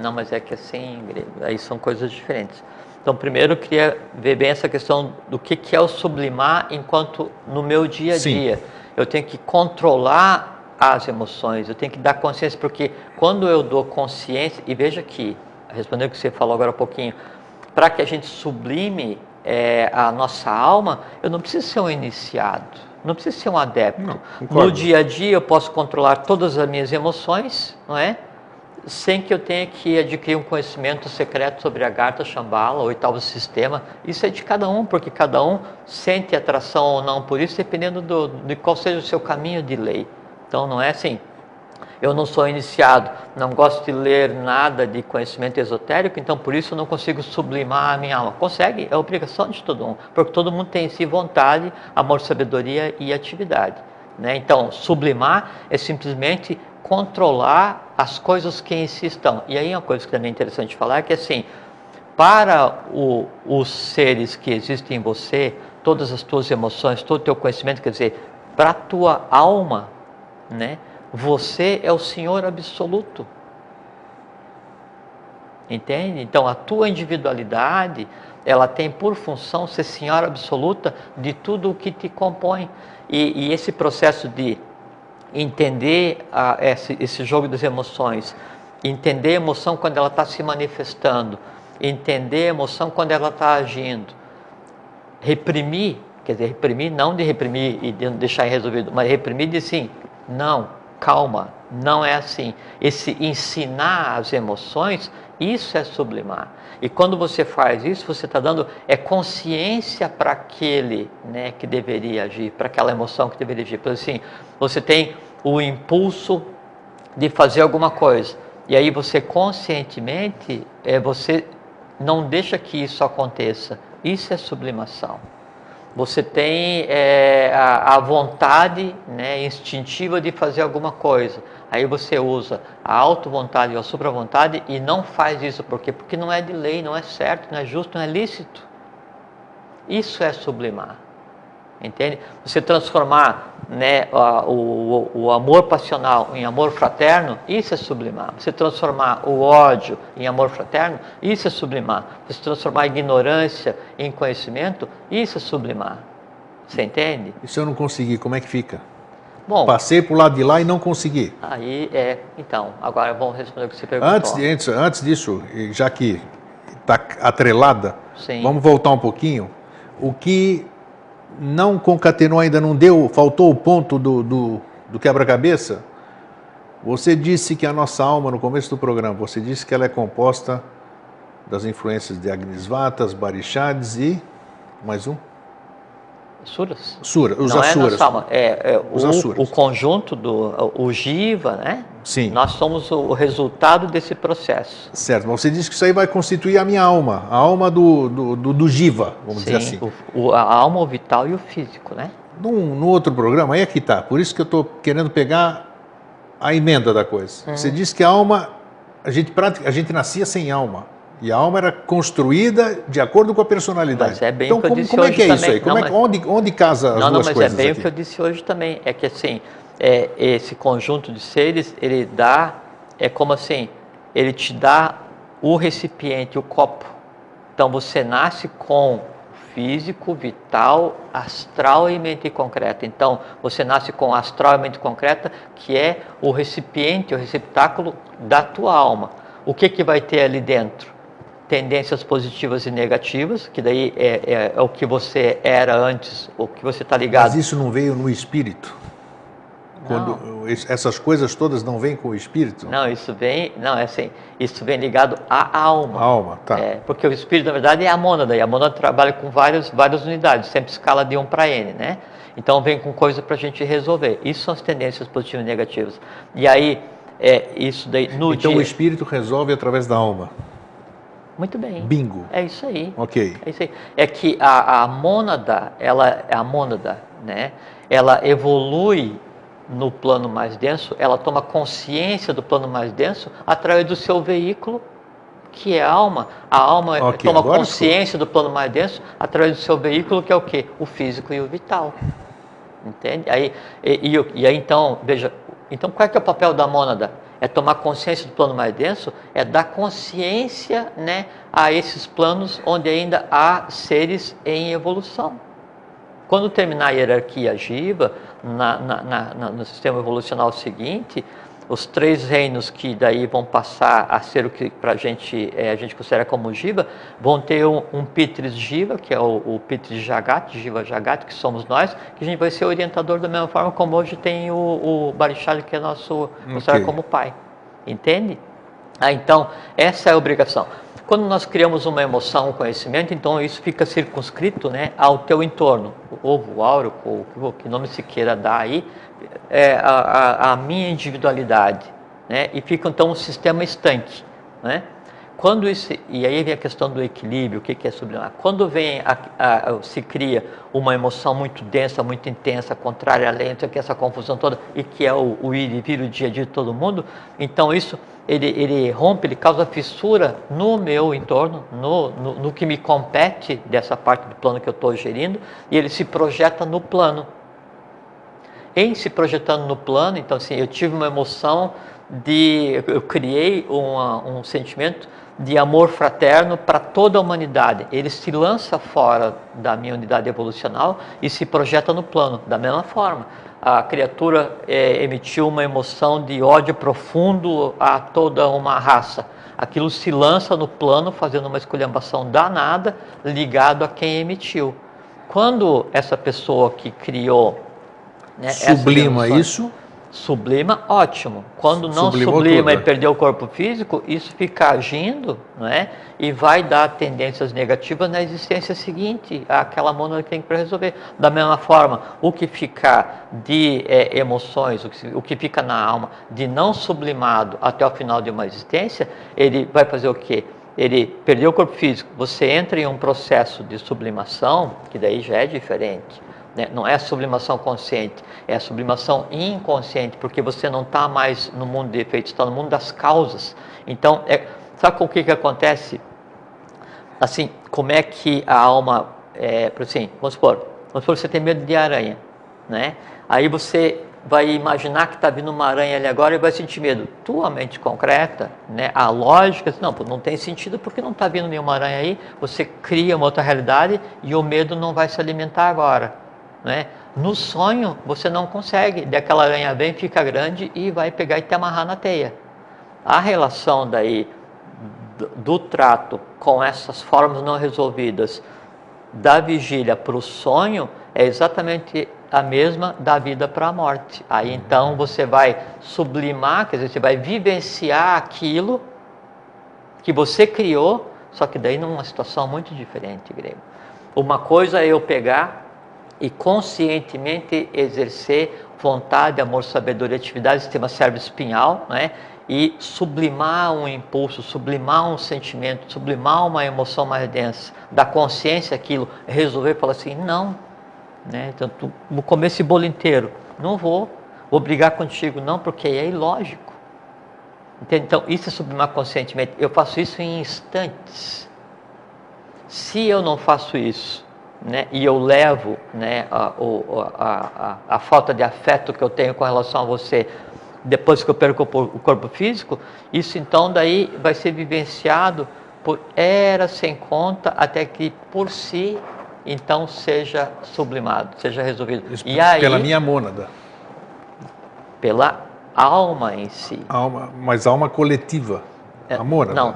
Não, mas é que assim, aí são coisas diferentes. Então, primeiro eu queria ver bem essa questão do que é o sublimar, enquanto no meu dia a dia. Sim. Eu tenho que controlar as emoções, eu tenho que dar consciência, porque quando eu dou consciência, e veja aqui, respondendo o que você falou agora há pouquinho, para que a gente sublime a nossa alma, eu não preciso ser um iniciado, não preciso ser um adepto. Não, no dia a dia eu posso controlar todas as minhas emoções, não é? Sem que eu tenha que adquirir um conhecimento secreto sobre a Garta Shambhala, o oitavo sistema. Isso é de cada um, porque cada um sente atração ou não por isso, dependendo de qual seja o seu caminho de lei. Então não é assim, eu não sou iniciado, não gosto de ler nada de conhecimento esotérico, então por isso eu não consigo sublimar a minha alma. Consegue, é obrigação de todo mundo, porque todo mundo tem em si vontade, amor, sabedoria e atividade, né? Então, sublimar é simplesmente controlar as coisas que em si estão. E aí uma coisa que também é interessante falar é que assim, para os seres que existem em você, todas as tuas emoções, todo o teu conhecimento, quer dizer, para a tua alma, né, você é o Senhor absoluto. Entende? Então, a tua individualidade, ela tem por função ser Senhora absoluta de tudo o que te compõe. E esse processo de entender esse jogo das emoções, entender a emoção quando ela está se manifestando, entender a emoção quando ela está agindo, reprimir, quer dizer, reprimir não de reprimir e de deixar irresolvido, mas reprimir de sim, não, calma, não é assim. Esse ensinar as emoções, isso é sublimar. E quando você faz isso, você está dando consciência para aquele, né, que deveria agir, para aquela emoção que deveria agir. Por assim, você tem o impulso de fazer alguma coisa, e aí você conscientemente, você não deixa que isso aconteça. Isso é sublimação. Você tem a vontade, né, instintiva de fazer alguma coisa. Aí você usa a auto-vontade ou a supra-vontade e não faz isso. Por quê? Porque não é de lei, não é certo, não é justo, não é lícito. Isso é sublimar. Entende? Você transformar, né, o amor passional em amor fraterno, isso é sublimar. Você transformar o ódio em amor fraterno, isso é sublimar. Você transformar a ignorância em conhecimento, isso é sublimar. Você entende? E se eu não conseguir, como é que fica? Bom, passei para o lado de lá e não consegui. Aí então, agora vamos responder o que você perguntou. Antes disso, já que está atrelada, Sim. Vamos voltar um pouquinho. O que não concatenou ainda, não deu, faltou o ponto do quebra-cabeça. Você disse que a nossa alma, no começo do programa, você disse que ela é composta das influências de Agnisvatas, Barishads e mais um? Suras. Os não Asuras. Nossa alma, os Asuras. O conjunto o Jiva, né? Sim. Nós somos o resultado desse processo. Certo, mas você disse que isso aí vai constituir a minha alma, a alma do Jiva, vamos dizer assim. A alma, o vital e o físico, né? No outro programa, aí é que está, por isso que eu estou querendo pegar a emenda da coisa. Você disse que a alma, a gente nascia sem alma. E a alma era construída de acordo com a personalidade. Mas é bem então, o que eu disse como hoje é que é também. isso aí? Onde casa as duas coisas? Não, mas é bem o que eu disse hoje também. É que assim, esse conjunto de seres, ele dá, é como assim, ele te dá o recipiente, o copo. Então você nasce com físico, vital, astral e mente concreta. Então você nasce com astral e mente concreta, que é o recipiente, o receptáculo da tua alma. O que vai ter ali dentro? Tendências positivas e negativas, que daí é o que você era antes, o que você está ligado. Mas isso não veio no espírito? Quando essas coisas todas não vêm com o espírito? Não, isso vem ligado à alma. A alma, tá. Porque o espírito, na verdade, é a mônada, e a mônada trabalha com várias unidades, sempre escala de 1 para N, né? Então vem com coisa para a gente resolver. Isso são as tendências positivas e negativas. E aí, isso daí no então dia... o espírito resolve através da alma. Muito bem. Bingo. É isso aí. Ok. É isso aí. É que a mônada, né? Ela evolui no plano mais denso, ela toma consciência do plano mais denso através do seu veículo, que é a alma. A alma toma consciência do plano mais denso através do seu veículo, que é o quê? O físico e o vital. Entende? Aí então, veja, então qual é que é o papel da mônada? É tomar consciência do plano mais denso, é dar consciência, né, a esses planos onde ainda há seres em evolução. Quando terminar a hierarquia Jiva, no sistema evolucional seguinte, os 3 reinos que daí vão passar a ser o que a gente considera como Jiva, vão ter um Pitris Jiva, que é o Pitris Jagat, Jiva Jagat, que somos nós, que a gente vai ser orientador da mesma forma como hoje tem o Barishad, que é nosso considerado como pai. Entende? Então, essa é a obrigação. Quando nós criamos uma emoção, um conhecimento, então isso fica circunscrito, né, ao teu entorno. O ovo, o áurico, o que nome se queira dar aí, a minha individualidade, né, e fica então um sistema estanque, né? E aí vem a questão do equilíbrio, o que é sublimar. Quando se cria uma emoção muito densa, muito intensa, contrária à lei, que essa confusão toda, e que é o ir e vir, o dia a dia de todo mundo, então isso ele rompe, ele causa fissura no meu entorno, no que me compete dessa parte do plano que eu estou gerindo, e ele se projeta no plano. em se projetando no plano. Então, assim, eu tive uma emoção eu criei um sentimento de amor fraterno para toda a humanidade. Ele se lança fora da minha unidade evolucional e se projeta no plano, da mesma forma. A criatura emitiu uma emoção de ódio profundo a toda uma raça. Aquilo se lança no plano, fazendo uma esculhambação danada, ligado a quem emitiu. Quando essa pessoa que criou, né, sublima isso? Sublima, ótimo. Quando não sublima e perdeu o corpo físico, isso fica agindo, né? E vai dar tendências negativas na existência seguinte, aquela mônada que tem para resolver. Da mesma forma, o que ficar de emoções, o que fica na alma de não sublimado até o final de uma existência, ele vai fazer o quê? Ele perdeu o corpo físico, você entra em um processo de sublimação, que daí já é diferente. Não é a sublimação consciente, é a sublimação inconsciente, porque você não está mais no mundo de efeitos, está no mundo das causas. Então, sabe com o que acontece? Assim, como é que a alma, assim, vamos supor que você tem medo de aranha, né? Aí você vai imaginar que está vindo uma aranha ali agora e vai sentir medo. Tua mente concreta, né, a lógica, não tem sentido porque não está vindo nenhuma aranha aí, você cria uma outra realidade e o medo não vai se alimentar agora. Né? No sonho você não consegue, daquela aranha vem, fica grande e vai pegar e te amarrar na teia. A relação daí do trato com essas formas não resolvidas da vigília para o sonho é exatamente a mesma da vida para a morte. Aí então você vai sublimar, quer dizer, você vai vivenciar aquilo que você criou, só que daí numa situação muito diferente, Grego. Uma coisa é eu pegar e conscientemente exercer vontade, amor, sabedoria, atividade, sistema cérebro-espinhal, né? E sublimar um impulso, sublimar um sentimento, sublimar uma emoção mais densa, da consciência aquilo, resolver falar assim, não, né? Então, vou comer esse bolo inteiro, não vou brigar contigo, não, porque é ilógico. Entende? Então, isso é sublimar conscientemente. Eu faço isso em instantes. Se eu não faço isso, né, e eu levo, né, a falta de afeto que eu tenho com relação a você depois que eu perco o corpo físico, isso então daí vai ser vivenciado por eras sem conta até que por si então seja sublimado, seja resolvido. Isso, e aí, pela minha mônada. Pela alma em si. Mas alma coletiva. A mônada.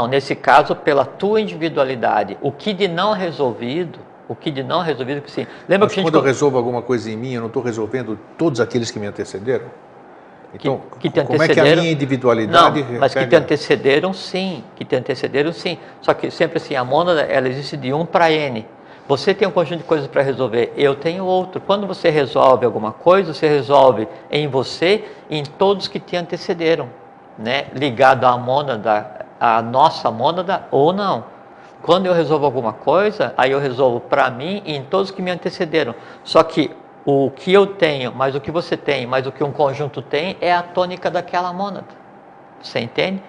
Nesse caso, pela tua individualidade. O que de não resolvido, sim. Lembra que quando eu resolvo alguma coisa em mim, eu não estou resolvendo todos aqueles que me antecederam? Então, que te como é que a minha individualidade... Não, mas que te antecederam, sim. Só que sempre assim, a mônada, ela existe de 1 para N. Você tem um conjunto de coisas para resolver, eu tenho outro. Quando você resolve alguma coisa, você resolve em você e em todos que te antecederam, né? Ligado à mônada, à nossa mônada ou não. Quando eu resolvo alguma coisa, aí eu resolvo para mim e em todos que me antecederam. Só que o que eu tenho, mais o que você tem, mais o que um conjunto tem, é a tônica daquela mônada. Você entende?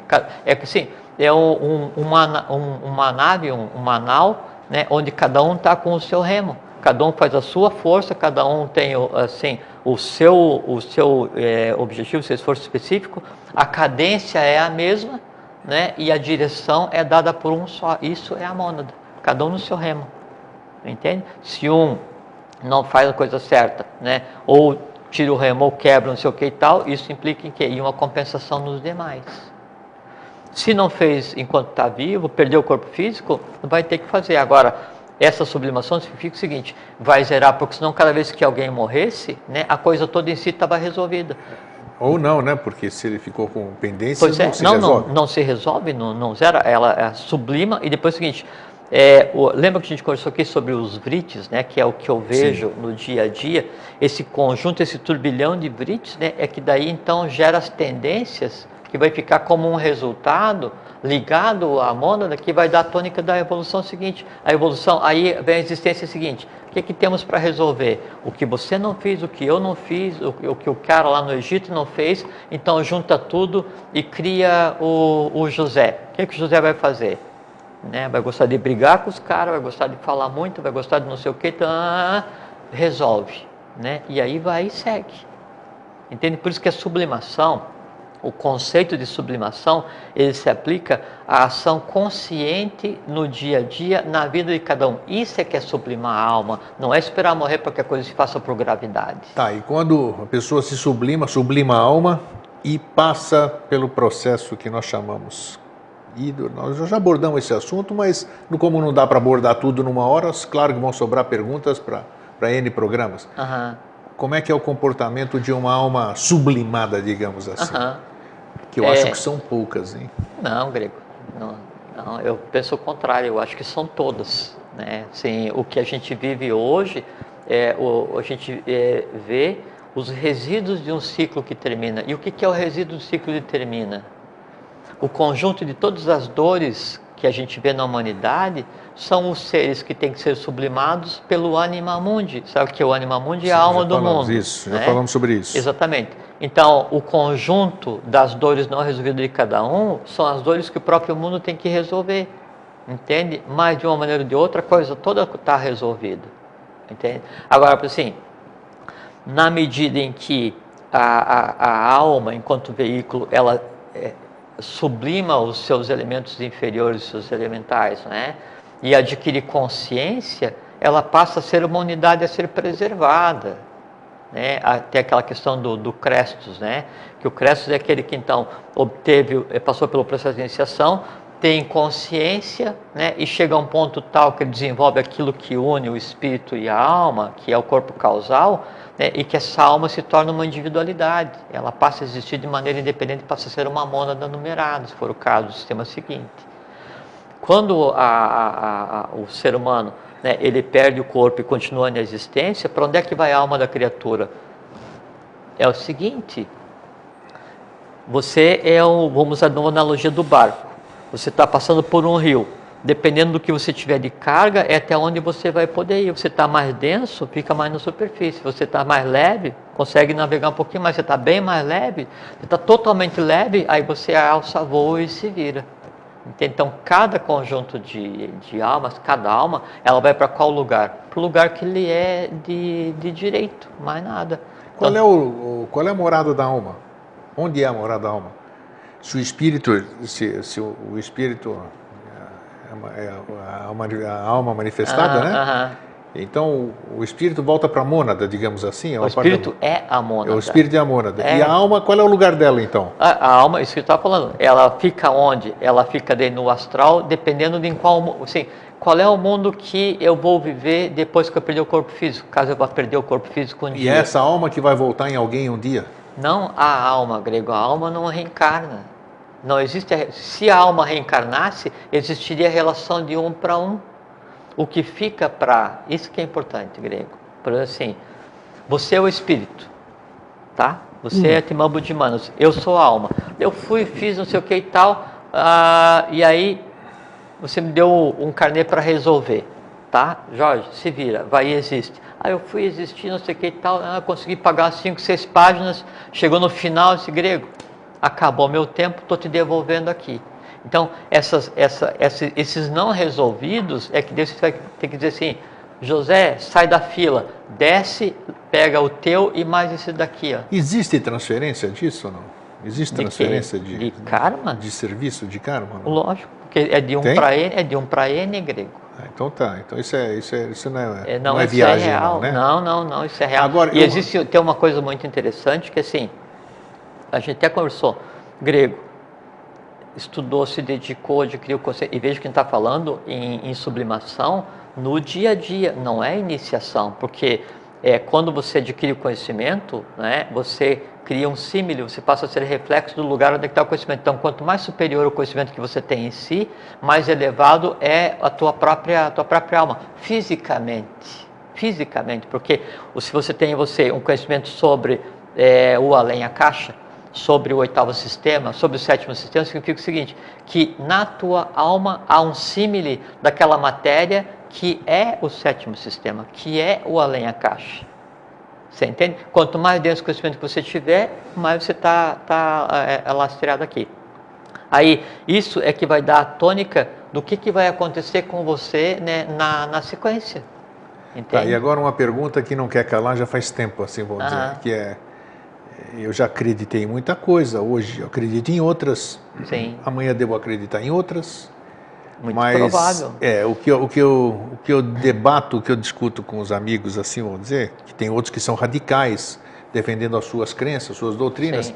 É que assim, é uma nave, uma nau, né, onde cada um está com o seu remo. Cada um faz a sua força, cada um tem assim, o seu objetivo, o seu esforço específico. A cadência é a mesma, né, e a direção é dada por um só. Isso é a mônada, cada um no seu remo, entende? Se um não faz a coisa certa, né, ou tira o remo ou quebra, não sei o que e tal, isso implica em quê? Em uma compensação nos demais. Se não fez enquanto está vivo, perdeu o corpo físico, vai ter que fazer. Agora, essa sublimação significa o seguinte, vai zerar, porque senão cada vez que alguém morresse, né, a coisa toda em si estava resolvida. Ou não, né? Porque se ele ficou com pendências, não se resolve. Não se resolve, não zera, ela sublima. E depois é o seguinte, lembra que a gente conversou aqui sobre os vritis, né? Que é o que eu vejo no dia a dia. Esse conjunto, esse turbilhão de vritis, né? É que daí então gera as tendências que vai ficar como um resultado ligado à mônada que vai dar a tônica da evolução seguinte. A evolução, aí vem a existência seguinte. O que temos para resolver? O que você não fez, o que eu não fiz, o que o cara lá no Egito não fez, então junta tudo e cria o José. O que o José vai fazer? Né? Vai gostar de brigar com os caras, vai gostar de falar muito, vai gostar de não sei o que, então, resolve. né? E aí vai e segue. Entende? Por isso que a sublimação, o conceito de sublimação, ele se aplica à ação consciente no dia a dia, na vida de cada um. Isso é que é sublimar a alma, não é esperar morrer para que a coisa se faça por gravidade. Tá, e quando a pessoa se sublima a alma e passa pelo processo que nós chamamos, e nós já abordamos esse assunto, mas como não dá para abordar tudo numa hora, claro que vão sobrar perguntas para N programas. Como é que é o comportamento de uma alma sublimada, digamos assim? Que eu acho que são poucas, hein? Não, Grego. Não, eu penso o contrário. Eu acho que são todas, né? Assim, o que a gente vive hoje, a gente vê os resíduos de um ciclo que termina. E o que é o resíduo do ciclo que termina? O conjunto de todas as dores que a gente vê na humanidade são os seres que têm que ser sublimados pelo anima mundi. Sabe o que é o anima mundi? É a alma do mundo. Isso, já falamos sobre isso. Exatamente. Então, o conjunto das dores não resolvidas de cada um são as dores que o próprio mundo tem que resolver. Entende? Mas, de uma maneira ou de outra, a coisa toda está resolvida. Entende? Agora, assim, na medida em que a alma, enquanto veículo, ela sublima os seus elementos inferiores, os seus elementais, né? E adquire consciência, ela passa a ser uma unidade a ser preservada, né? Tem aquela questão do Crestos, né? Que o Crestos é aquele que então passou pelo processo de iniciação, tem consciência, né? E chega a um ponto tal que ele desenvolve aquilo que une o espírito e a alma, que é o corpo causal, né? E que essa alma se torna uma individualidade, ela passa a existir de maneira independente, passa a ser uma mônada numerada, se for o caso do sistema seguinte. Quando o ser humano, né, ele perde o corpo e continua na existência, para onde é que vai a alma da criatura? É o seguinte, você vamos usar uma analogia do barco, você está passando por um rio, dependendo do que você tiver de carga, é até onde você vai poder ir. Você está mais denso, fica mais na superfície. Você está mais leve, consegue navegar um pouquinho mais. Você está bem mais leve, você está totalmente leve, aí você alça voo e se vira. Então, cada conjunto de almas, cada alma, ela vai para qual lugar? Para o lugar que lhe é de direito, mais nada. Qual é a morada da alma? Onde é a morada da alma? Se o espírito, se o espírito é a alma manifestada, né? Então, o espírito volta para a mônada, digamos assim. O espírito é a mônada. O espírito é a mônada. E a alma, qual é o lugar dela, então? A alma, isso que eu estava falando, ela fica onde? Ela fica no astral, dependendo de qual é o mundo que eu vou viver depois que eu perder o corpo físico, caso eu vá perder o corpo físico um dia. E é essa alma que vai voltar em alguém um dia? Não a alma, Grego, a alma não reencarna. Não existe. Se a alma reencarnasse, existiria a relação de um para um. O que fica para... Isso que é importante, Grego. Por exemplo, assim, você é o espírito, tá? Você é Atman Buddhimanos, eu sou a alma. Eu fiz não sei o que e tal, e aí você me deu um carnê para resolver, tá? Jorge, se vira, vai e existe. Aí eu fui existir, não sei o que e tal, consegui pagar 5, 6 páginas, chegou no final, disse, Grego, acabou meu tempo, estou te devolvendo aqui. Então, esses não resolvidos, é que Deus vai ter que dizer assim, José, sai da fila, desce, pega o teu e mais esse daqui. Ó. Existe transferência disso ou não? Existe transferência de karma? De serviço, de karma? Não? Lógico, porque é de um para N, Grego. Então tá, então isso não não é viagem, real. Não, Isso é real. Agora, tem uma coisa muito interessante que assim, a gente até conversou, Grego, estudou, se dedicou, adquiriu conceito, e veja que a gente está falando em sublimação no dia a dia, não é iniciação, porque quando você adquire o conhecimento, né, você cria um símile, você passa a ser reflexo do lugar onde está o conhecimento. Então, quanto mais superior o conhecimento que você tem em si, mais elevado é a tua própria alma, fisicamente, porque se você tem em você um conhecimento sobre o além, a caixa, sobre o 8º sistema, sobre o 7º sistema, significa o seguinte, que na tua alma há um símile daquela matéria que é o 7º sistema, que é o além a caixa. Você entende? Quanto mais denso o conhecimento que você tiver, mais você está lastreado aqui. Aí, isso é que vai dar a tônica do que vai acontecer com você, né, na sequência. Entende? Tá, e agora uma pergunta que não quer calar já faz tempo, assim, vamos dizer, que eu já acreditei em muita coisa, hoje eu acredito em outras, Sim. amanhã devo acreditar em outras, Muito mas provável. o que eu debato, o que eu discuto com os amigos, assim, vamos dizer, que tem outros que são radicais, defendendo as suas crenças, suas doutrinas, Sim,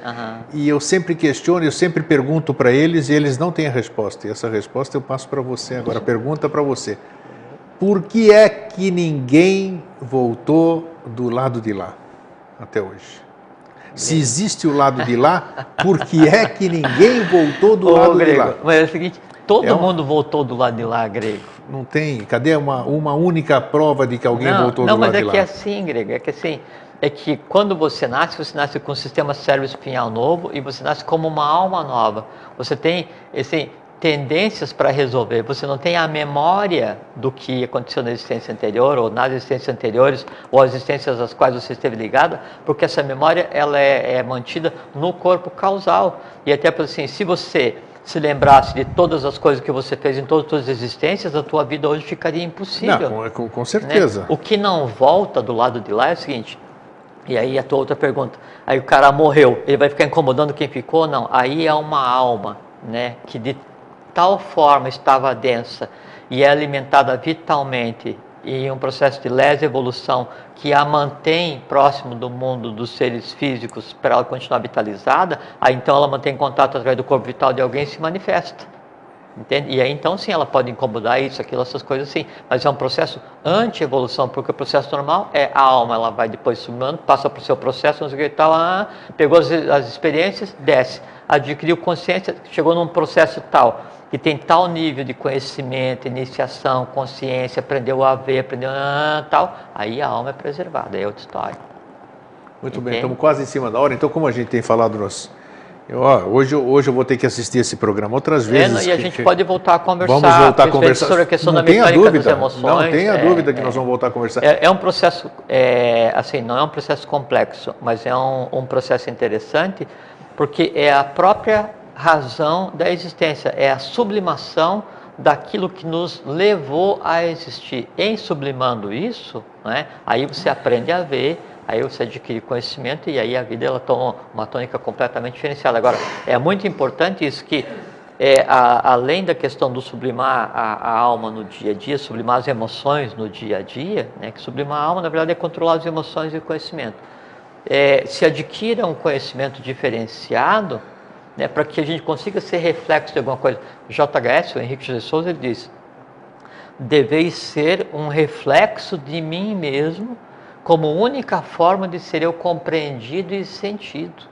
e eu sempre questiono, eu sempre pergunto para eles e eles não têm a resposta, e essa resposta eu passo para você agora, a pergunta para você. Por que é que ninguém voltou do lado de lá até hoje? Se existe o lado de lá, por que é que ninguém voltou do lado de lá? Mas é o seguinte, todo mundo voltou do lado de lá, Grego. Não tem, cadê uma única prova de que alguém voltou do lado de lá? Não, mas é que é assim, Grego, é que quando você nasce com um sistema cérebro-espinhal novo e você nasce como uma alma nova. Você tem, assim, tendências para resolver, você não tem a memória do que aconteceu na existência anterior ou nas existências anteriores ou as existências às quais você esteve ligada, porque essa memória ela é mantida no corpo causal. E até por assim, se você se lembrasse de todas as coisas que você fez em todas as suas existências, a tua vida hoje ficaria impossível. Não, com certeza. Né? O que não volta do lado de lá é o seguinte, e aí a tua outra pergunta, aí o cara morreu, ele vai ficar incomodando quem ficou? Não, aí é uma alma, né, que de tal forma estava densa e é alimentada vitalmente em um processo de lesa evolução que a mantém próximo do mundo dos seres físicos para ela continuar vitalizada, aí então ela mantém contato através do corpo vital de alguém e se manifesta. Entende? E aí então sim, ela pode incomodar isso, aquilo, essas coisas assim, mas é um processo anti-evolução, porque o processo normal é a alma, ela vai depois sublimando, passa para o seu processo, não sei o que tal, pegou as experiências, desce, adquiriu consciência, chegou num processo tal, que tem tal nível de conhecimento, iniciação, consciência, aprendeu a ver, aprendeu tal, aí a alma é preservada, aí é outra história. Muito bem, estamos quase em cima da hora, então como a gente tem falado hoje eu vou ter que assistir esse programa outras vezes. E a gente pode voltar a conversar. Vamos voltar a conversar sobre a questão não da mecânica das emoções. Não tenha dúvida que nós vamos voltar a conversar. É um processo, assim, não é um processo complexo, mas é um processo interessante, porque é a própria razão da existência, é a sublimação daquilo que nos levou a existir. Em sublimando isso, né, aí você aprende a ver, aí você adquire conhecimento e aí a vida ela toma uma tônica completamente diferenciada. Agora, é muito importante isso que, além da questão do sublimar a alma no dia a dia, sublimar as emoções no dia a dia, né, que sublimar a alma, na verdade, é controlar as emoções e o conhecimento. Se adquira um conhecimento diferenciado, né, para que a gente consiga ser reflexo de alguma coisa. O JHS, o Henrique José Souza, ele diz: deveis ser um reflexo de mim mesmo, como única forma de ser eu compreendido e sentido,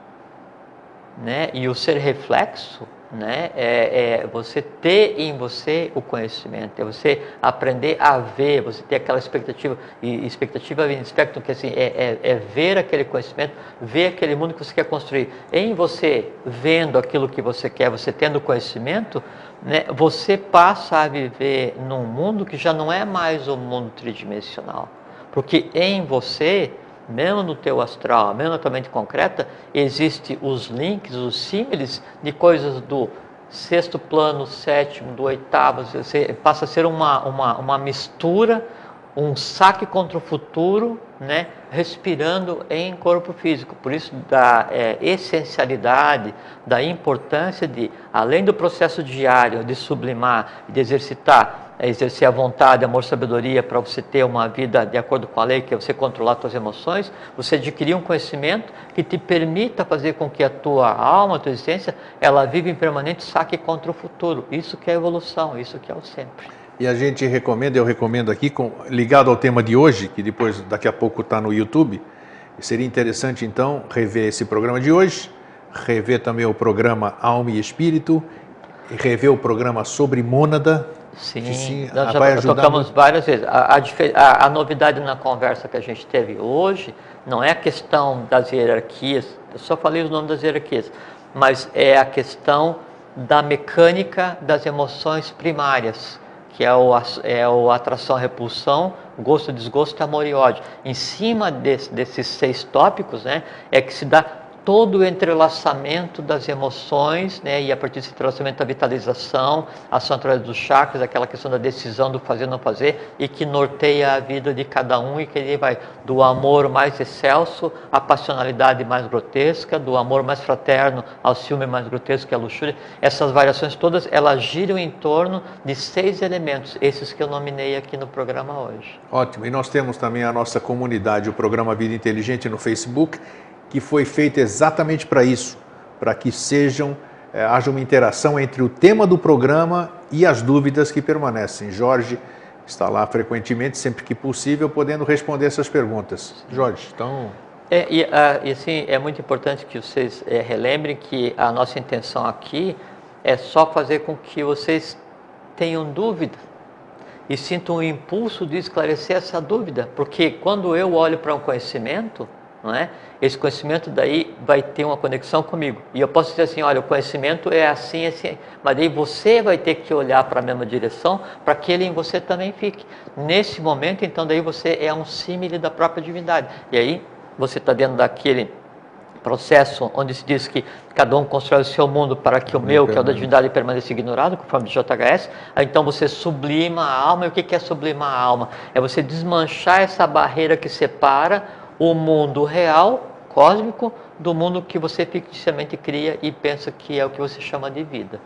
né? E o ser reflexo, né, é você ter em você o conhecimento, é você aprender a ver, você ter aquela expectativa, e expectativa vem espectro, que assim, é ver aquele conhecimento, ver aquele mundo que você quer construir. Em você vendo aquilo que você quer, você tendo conhecimento, né, você passa a viver num mundo que já não é mais um mundo tridimensional. Porque em você, mesmo no teu astral, mesmo na tua mente concreta, existem os links, os símiles de coisas do sexto plano, sétimo, do oitavo, você passa a ser uma mistura, um saque contra o futuro, né, respirando em corpo físico. Por isso, da essencialidade, da importância de, além do processo diário de sublimar, de exercer a vontade, amor, sabedoria, para você ter uma vida de acordo com a lei, que é você controlar as suas emoções, você adquirir um conhecimento que te permita fazer com que a tua alma, a tua existência, ela viva em permanente saque contra o futuro. Isso que é evolução, isso que é o sempre. E a gente recomenda, eu recomendo aqui, ligado ao tema de hoje, que depois, daqui a pouco está no YouTube, seria interessante então rever esse programa de hoje, rever também o programa Alma e Espírito, rever o programa sobre mônada. Sim, nós já tocamos várias vezes. A novidade na conversa que a gente teve hoje não é a questão das hierarquias, eu só falei os nomes das hierarquias, mas é a questão da mecânica das emoções primárias, que é o atração, repulsão, gosto, desgosto, amor e ódio. Em cima desses 6 tópicos, né, é que se dá todo o entrelaçamento das emoções, né? E a partir desse entrelaçamento a vitalização, a ação através dos chakras, aquela questão da decisão do fazer ou não fazer, e que norteia a vida de cada um, e que ele vai do amor mais excelso à passionalidade mais grotesca, do amor mais fraterno ao ciúme mais grotesco, que é a luxúria. Essas variações todas, elas giram em torno de 6 elementos, esses que eu nominei aqui no programa hoje. Ótimo. E nós temos também a nossa comunidade, o programa Vida Inteligente no Facebook, que foi feito exatamente para isso, para que haja uma interação entre o tema do programa e as dúvidas que permanecem. Jorge está lá frequentemente, sempre que possível, podendo responder essas perguntas. Jorge, então... Assim, é muito importante que vocês relembrem que a nossa intenção aqui é só fazer com que vocês tenham dúvida e sintam o impulso de esclarecer essa dúvida, porque quando eu olho para um conhecimento, não é? Esse conhecimento daí vai ter uma conexão comigo. E eu posso dizer assim, olha, o conhecimento é assim, assim. Mas daí você vai ter que olhar para a mesma direção para que ele em você também fique. Nesse momento, então, daí você é um símile da própria divindade. E aí você está dentro daquele processo onde se diz que cada um constrói o seu mundo para que o meu, que é o da divindade, permaneça ignorado, conforme JHS. Então você sublima a alma. E o que é sublimar a alma? É você desmanchar essa barreira que separa o mundo real, cósmico, do mundo que você ficticiamente cria e pensa que é o que você chama de vida.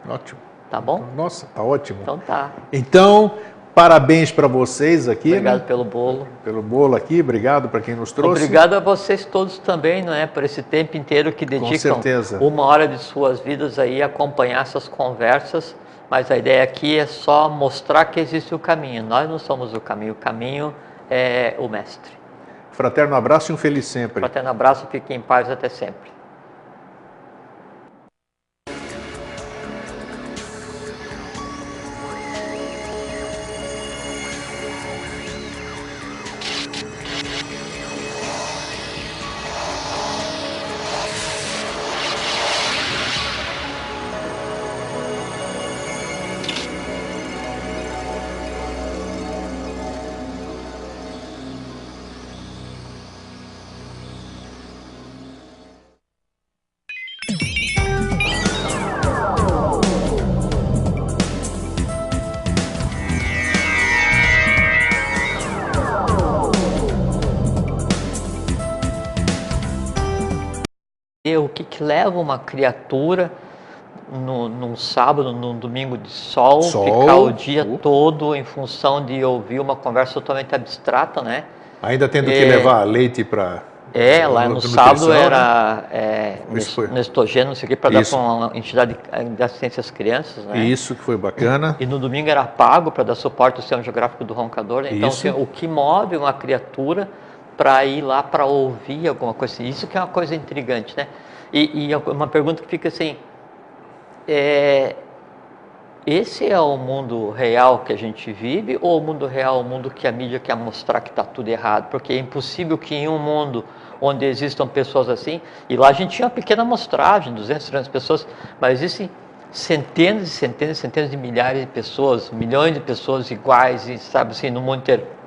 Ótimo. Tá bom? Nossa, tá ótimo. Então tá. Então, parabéns para vocês aqui. Obrigado, né? pelo bolo. Pelo bolo aqui, obrigado para quem nos trouxe. Obrigado a vocês todos também, não é? Por esse tempo inteiro que dedicam 1 hora de suas vidas aí a acompanhar essas conversas. Mas a ideia aqui é só mostrar que existe o caminho. Nós não somos o caminho é o mestre. Fraterno abraço e um feliz sempre. Fraterno abraço, fiquem em paz até sempre. O que leva uma criatura num sábado, num domingo de sol, ficar o dia todo em função de ouvir uma conversa totalmente abstrata, né? Ainda tendo que levar leite para... lá no sábado era Nestogênio, não sei o que, para dar para uma entidade de assistência às crianças, né? Isso que foi bacana. E no domingo era pago para dar suporte ao sistema geográfico do roncador, né? Então, assim, o que move uma criatura para ir lá para ouvir alguma coisa assim, isso que é uma coisa intrigante, né? E uma pergunta que fica assim, esse é o mundo real que a gente vive, ou o mundo real, o mundo que a mídia quer mostrar que está tudo errado? Porque é impossível que em um mundo onde existam pessoas assim, e lá a gente tinha uma pequena amostragem, 200, 300 pessoas, mas existem centenas e centenas e centenas de milhares de pessoas, milhões de pessoas iguais, e sabe assim, no mundo inteiro.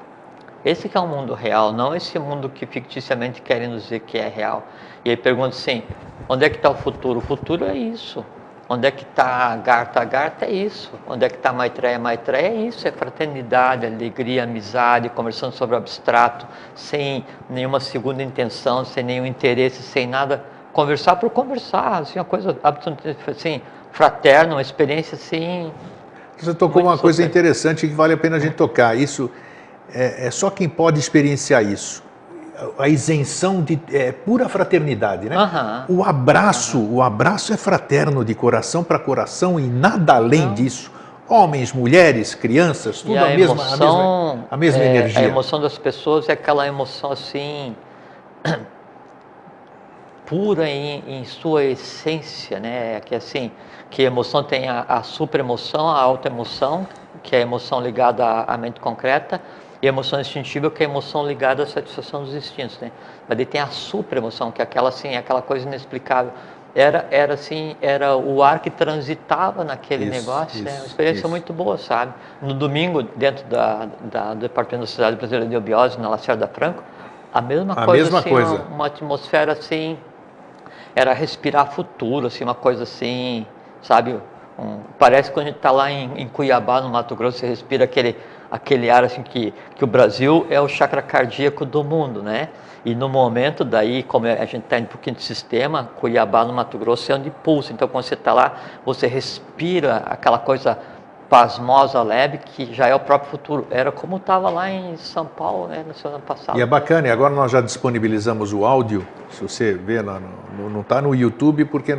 Esse que é o mundo real, não esse mundo que ficticiamente querem nos dizer que é real. E aí pergunta assim, onde é que está o futuro? O futuro é isso. Onde é que está a Garta é isso. Onde é que está a Maitreya é isso. É fraternidade, alegria, amizade, conversando sobre o abstrato, sem nenhuma segunda intenção, sem nenhum interesse, sem nada. Conversar por conversar, assim, uma coisa absolutamente assim, fraterna, uma experiência assim... Você tocou uma coisa interessante que vale a pena a gente tocar. Isso... É só quem pode experienciar isso. A isenção de pura fraternidade, né? O abraço é fraterno de coração para coração e nada além disso. Homens, mulheres, crianças, tudo a mesma energia. A emoção das pessoas é aquela emoção assim pura em sua essência, né? Que assim, que a emoção tem a super-emoção, a alta-emoção, que é a emoção ligada à mente concreta, e a emoção instintiva, que é a emoção ligada à satisfação dos instintos, né? Mas daí tem a super-emoção, que é aquela assim, aquela coisa inexplicável. Era o ar que transitava naquele negócio, né? Uma experiência muito boa, sabe? No domingo, dentro do Departamento da Sociedade Brasileira de Obiose, na Lacerda Franco, a mesma coisa. Uma atmosfera assim, era respirar futuro, assim, uma coisa assim, sabe? Parece que quando a gente está lá em Cuiabá, no Mato Grosso, você respira aquele ar assim que o Brasil é o chakra cardíaco do mundo, né? E no momento daí, como a gente está em um pouquinho de sistema, Cuiabá, no Mato Grosso, é onde pulsa. Então, quando você está lá, você respira aquela coisa pasmosa, leve, que já é o próprio futuro. Era como estava lá em São Paulo, né, no ano passado. E é bacana, e agora nós já disponibilizamos o áudio, se você vê lá, não está no YouTube, porque...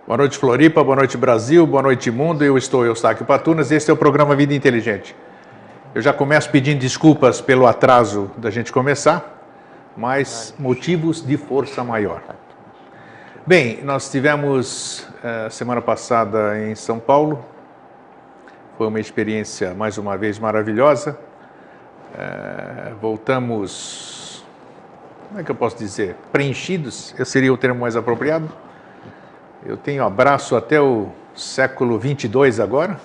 Boa noite, Floripa, boa noite, Brasil, boa noite, mundo. Eu sou Eustáquio Patunas e este é o programa Vida Inteligente. Eu já começo pedindo desculpas pelo atraso da gente começar, mas motivos de força maior. Bem, nós tivemos semana passada em São Paulo, foi uma experiência mais uma vez maravilhosa. Voltamos, como é que eu posso dizer, preenchidos, esse seria o termo mais apropriado. Eu tenho abraço até o século 22 agora,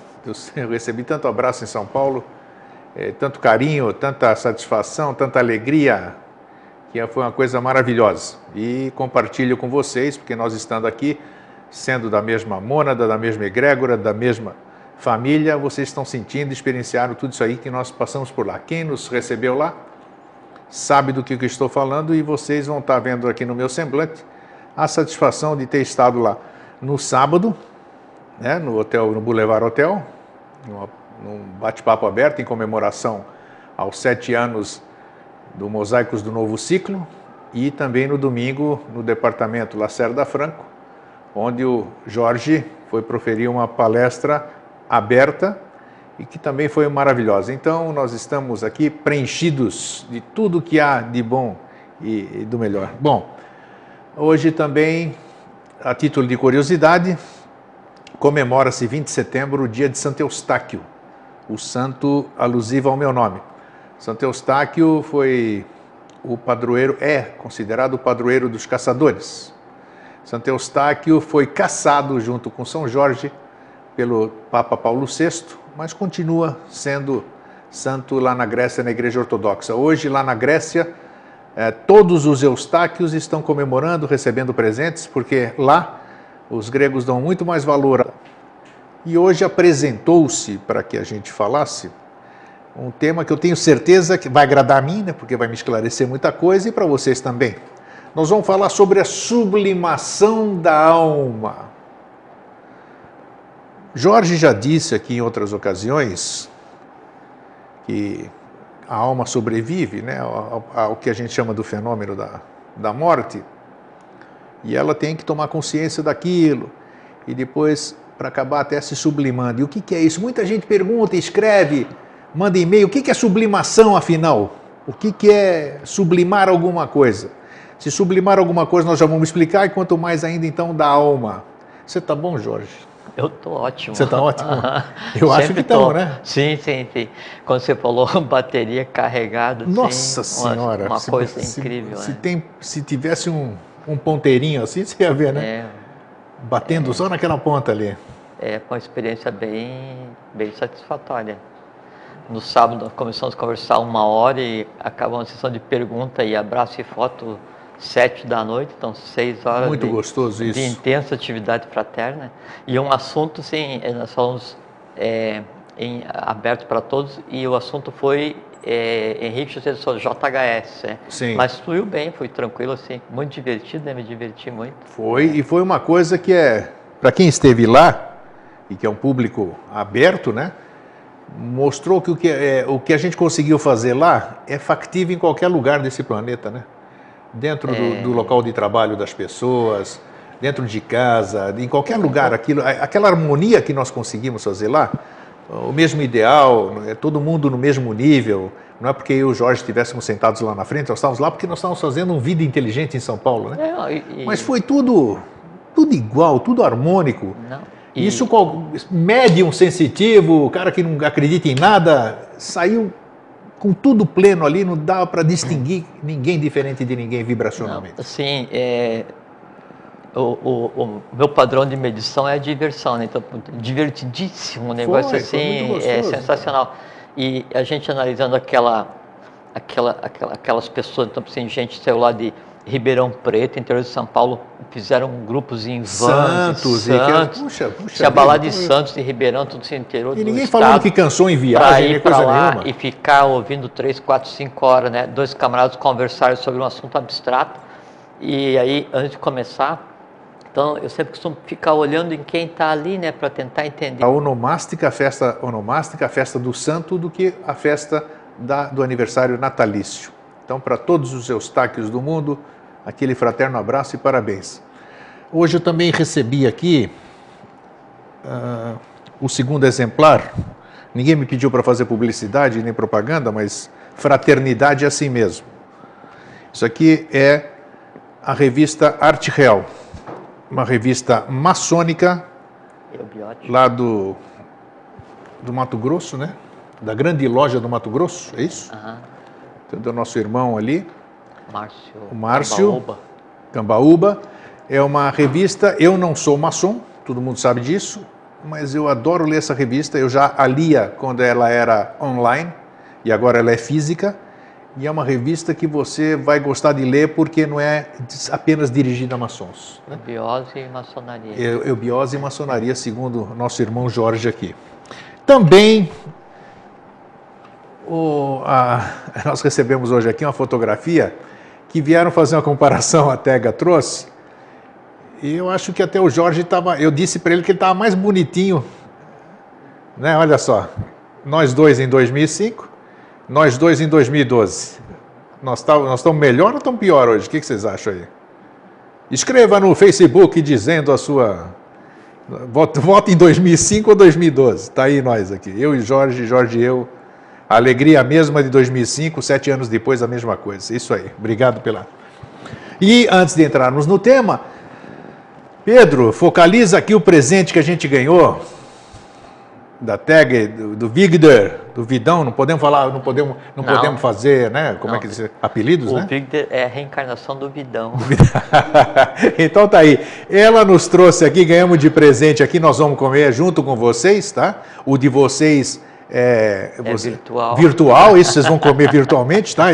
eu recebi tanto abraço em São Paulo, tanto carinho, tanta satisfação, tanta alegria, que foi uma coisa maravilhosa. E compartilho com vocês, porque nós estando aqui, sendo da mesma mônada, da mesma egrégora, da mesma família, vocês estão sentindo, experienciaram tudo isso aí que nós passamos por lá. Quem nos recebeu lá sabe do que eu estou falando e vocês vão estar vendo aqui no meu semblante a satisfação de ter estado lá no sábado, né, no hotel, no Boulevard Hotel, num bate-papo aberto em comemoração aos 7 anos do Mosaicos do Novo Ciclo, e também no domingo no departamento Lacerda Franco, onde o Jorge foi proferir uma palestra aberta e que também foi maravilhosa. Então nós estamos aqui preenchidos de tudo que há de bom e do melhor. Bom, hoje também, a título de curiosidade, comemora-se 20 de setembro o dia de Santo Eustáquio, o santo alusivo ao meu nome. Santo Eustáquio foi o padroeiro, é considerado o padroeiro dos caçadores. Santo Eustáquio foi caçado junto com São Jorge pelo Papa Paulo VI, mas continua sendo santo lá na Grécia, na Igreja Ortodoxa. Hoje, lá na Grécia, todos os Eustáquios estão comemorando, recebendo presentes, porque lá os gregos dão muito mais valor. E hoje apresentou-se, para que a gente falasse, um tema que eu tenho certeza que vai agradar a mim, né, porque vai me esclarecer muita coisa, e para vocês também. Nós vamos falar sobre a sublimação da alma. Jorge já disse aqui em outras ocasiões que a alma sobrevive, né, ao que a gente chama do fenômeno da morte, e ela tem que tomar consciência daquilo, e depois, para acabar até se sublimando. E o que é isso? Muita gente pergunta, escreve, manda e-mail, o que é sublimação, afinal? O que é sublimar alguma coisa? Se sublimar alguma coisa, nós já vamos explicar, e quanto mais ainda, então, da alma. Você está bom, Jorge? Eu estou ótimo. Você está ótimo? Eu acho que estamos, né? Sim. Quando você falou bateria carregada, nossa senhora, uma coisa incrível. Se tivesse um ponteirinho assim, você ia ver, né? Batendo só naquela ponta ali. É uma experiência bem satisfatória. No sábado nós começamos a conversar 1 hora e acabamos a sessão de pergunta e abraço e foto 7 da noite, então 6 horas. Muito gostoso isso. De intensa atividade fraterna. E um assunto, sim, nós falamos aberto para todos, e o assunto foi Henrique José de Souza, JHS. Sim. Mas fluiu bem, foi tranquilo, assim, muito divertido, né? Me diverti muito. E foi uma coisa que para quem esteve lá, e que é um público aberto, né? Mostrou que o que a gente conseguiu fazer lá é factível em qualquer lugar desse planeta, né? Dentro do local de trabalho das pessoas, dentro de casa, em qualquer lugar, aquela harmonia que nós conseguimos fazer lá, o mesmo ideal, todo mundo no mesmo nível. Não é porque eu e o Jorge estivéssemos sentados lá na frente, nós estávamos lá porque nós estávamos fazendo um Vida Inteligente em São Paulo, né? Mas foi tudo igual, tudo harmônico. Isso, médium sensitivo, o cara que não acredita em nada, saiu com tudo pleno ali, não dava para distinguir ninguém diferente de ninguém vibracionalmente. Não, sim, o meu padrão de medição é a diversão, né? Então, divertidíssimo, um negócio assim, é sensacional. E a gente analisando aquelas pessoas, então, assim, gente saiu lá de Ribeirão Preto, interior de São Paulo, fizeram grupos em Santos, se abalar de Santos, de Ribeirão, tudo se interior do estado. E ninguém falando que cansou em viagem, ir para lá nenhuma. E ficar ouvindo 3, 4, 5 horas, né? 2 camaradas conversarem sobre um assunto abstrato. E aí, antes de começar, então eu sempre costumo ficar olhando em quem está ali, né? Para tentar entender. A onomástica, a festa do santo, do que a festa do aniversário natalício. Então, para todos os eustáquios do mundo, aquele fraterno abraço e parabéns. Hoje eu também recebi aqui o segundo exemplar. Ninguém me pediu para fazer publicidade nem propaganda, mas fraternidade é assim mesmo. Isso aqui é a revista Arte Real, uma revista maçônica lá do Mato Grosso, né? Da grande loja do Mato Grosso, é isso? Do nosso irmão ali, o Márcio Cambaúba. É uma revista, eu não sou maçom, todo mundo sabe disso, mas eu adoro ler essa revista. Eu já a lia quando ela era online e agora ela é física. E é uma revista que você vai gostar de ler porque não é apenas dirigida a maçons. Né? Eubiose e maçonaria. Eubiose e maçonaria, segundo nosso irmão Jorge aqui. Também nós recebemos hoje aqui uma fotografia que vieram fazer uma comparação, a Tega trouxe, e eu acho que até o Jorge estava, eu disse para ele que ele estava mais bonitinho, né? Olha só, nós dois em 2005, nós dois em 2012. Nós estamos melhor ou estamos pior hoje? O que vocês acham aí? Escreva no Facebook dizendo a sua... Vote em 2005 ou 2012. Está aí nós aqui, eu e Jorge e eu. A alegria mesma de 2005, 7 anos depois a mesma coisa. Isso aí, obrigado pela... E antes de entrarmos no tema, Pedro, focaliza aqui o presente que a gente ganhou da tag, do Vigder, do Vidão. Não podemos falar, não podemos fazer, né? Como é que diz? Apelidos, né? O Vigder é a reencarnação do Vidão. Então tá aí. Ela nos trouxe aqui, ganhamos de presente aqui, nós vamos comer junto com vocês, tá? O de vocês é virtual. Virtual, isso vocês vão comer virtualmente, tá?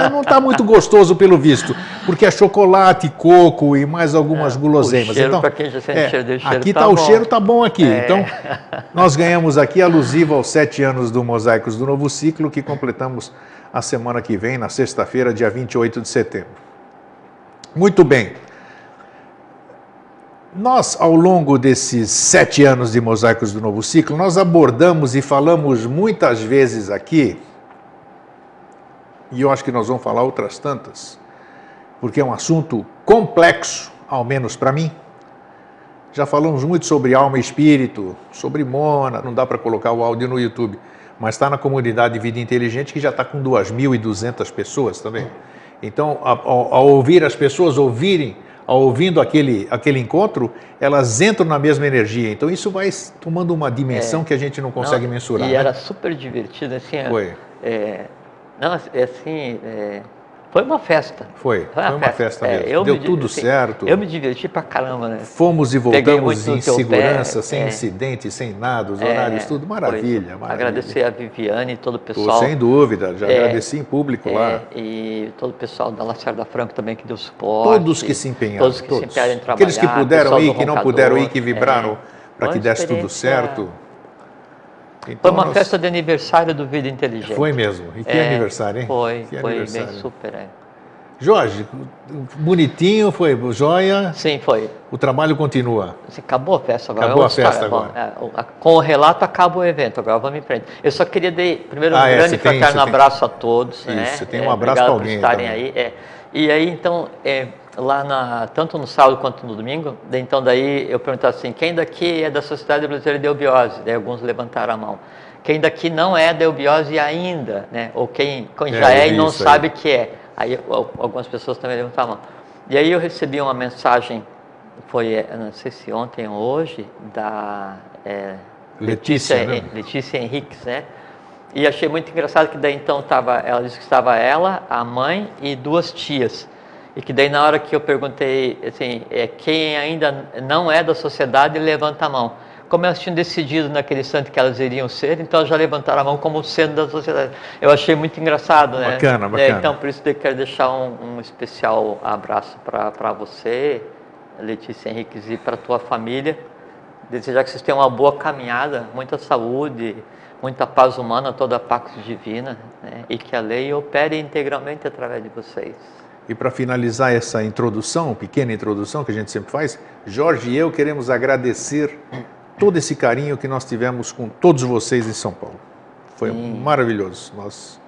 Não tá muito gostoso pelo visto, porque é chocolate, coco e mais algumas guloseimas. O cheiro, então, para quem já sente cheiro de cheiro, aqui tá o cheiro, tá bom aqui. Então, nós ganhamos aqui alusivo aos 7 anos do Mosaicos do Novo Ciclo, que completamos a semana que vem, na sexta-feira, dia 28 de setembro. Muito bem. Nós, ao longo desses 7 anos de Mosaicos do Novo Ciclo, nós abordamos e falamos muitas vezes aqui, e eu acho que nós vamos falar outras tantas, porque é um assunto complexo, ao menos para mim. Já falamos muito sobre alma e espírito, sobre Mona, não dá para colocar o áudio no YouTube, mas está na comunidade Vida Inteligente, que já está com 2.200 pessoas também. Então, ao ouvir as pessoas ouvindo aquele encontro, elas entram na mesma energia. Então, isso vai tomando uma dimensão que a gente não consegue mensurar. E era super divertido, assim. Foi. Foi uma festa. Foi uma festa mesmo. Deu tudo certo. Eu me diverti pra caramba, né? Fomos e voltamos em segurança, sem incidentes, sem nada, os horários, tudo. Maravilha. Agradecer a Viviane e todo o pessoal. Sem dúvida, já agradeci em público lá. E todo o pessoal da Lacerda Franco também que deu suporte. Todos que se empenharam. Todos que se empenharam em trabalhar. Aqueles que puderam ir, que não puderam ir, que vibraram para que desse tudo certo. Então, foi uma festa de aniversário do Vida Inteligente. Foi mesmo. E que aniversário, hein? Foi bem super, Jorge, bonitinho, foi joia? Sim, foi. O trabalho continua? Acabou a festa agora. Acabou a festa agora. Com o relato acaba o evento, agora vamos em frente. Eu só queria dar primeiro um grande fraterno abraço a todos. Isso, você tem um abraço para alguém. Obrigado por estarem aí. E aí, então, tanto no sábado quanto no domingo, então daí eu perguntava assim, quem daqui é da Sociedade Brasileira de Eubiose? Daí alguns levantaram a mão. Quem daqui não é da eubiose ainda, né? Ou quem já é e não sabe que é. Aí algumas pessoas também levantaram a mão. E aí eu recebi uma mensagem, não sei se ontem ou hoje, da Letícia Henriques, né? E achei muito engraçado que daí então ela disse que estava ela, a mãe e 2 tias. E que daí na hora que eu perguntei, assim, quem ainda não é da sociedade, levanta a mão. Como elas tinham decidido naquele instante que elas iriam ser, então elas já levantaram a mão como sendo da sociedade. Eu achei muito engraçado, né? Bacana, bacana. Então por isso eu quero deixar um especial abraço para você, Letícia Henriques, e para a tua família. Desejar que vocês tenham uma boa caminhada, muita saúde, muita paz humana, toda a pax divina, né? E que a lei opere integralmente através de vocês. E para finalizar essa introdução, pequena introdução que a gente sempre faz, Jorge e eu queremos agradecer todo esse carinho que nós tivemos com todos vocês em São Paulo. Foi maravilhoso. Nós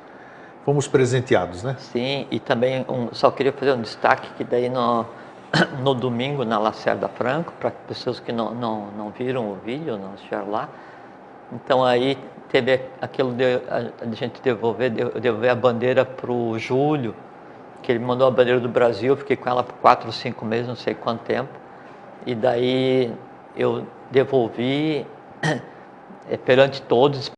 fomos presenteados, né? Sim, e também só queria fazer um destaque que daí no domingo na Lacerda Franco, para pessoas que não viram o vídeo, não estiveram lá. Então aí teve aquilo de a gente devolver a bandeira para o Júlio, que ele mandou a bandeira do Brasil, eu fiquei com ela por 4 ou 5 meses, não sei quanto tempo. E daí eu devolvi perante todos,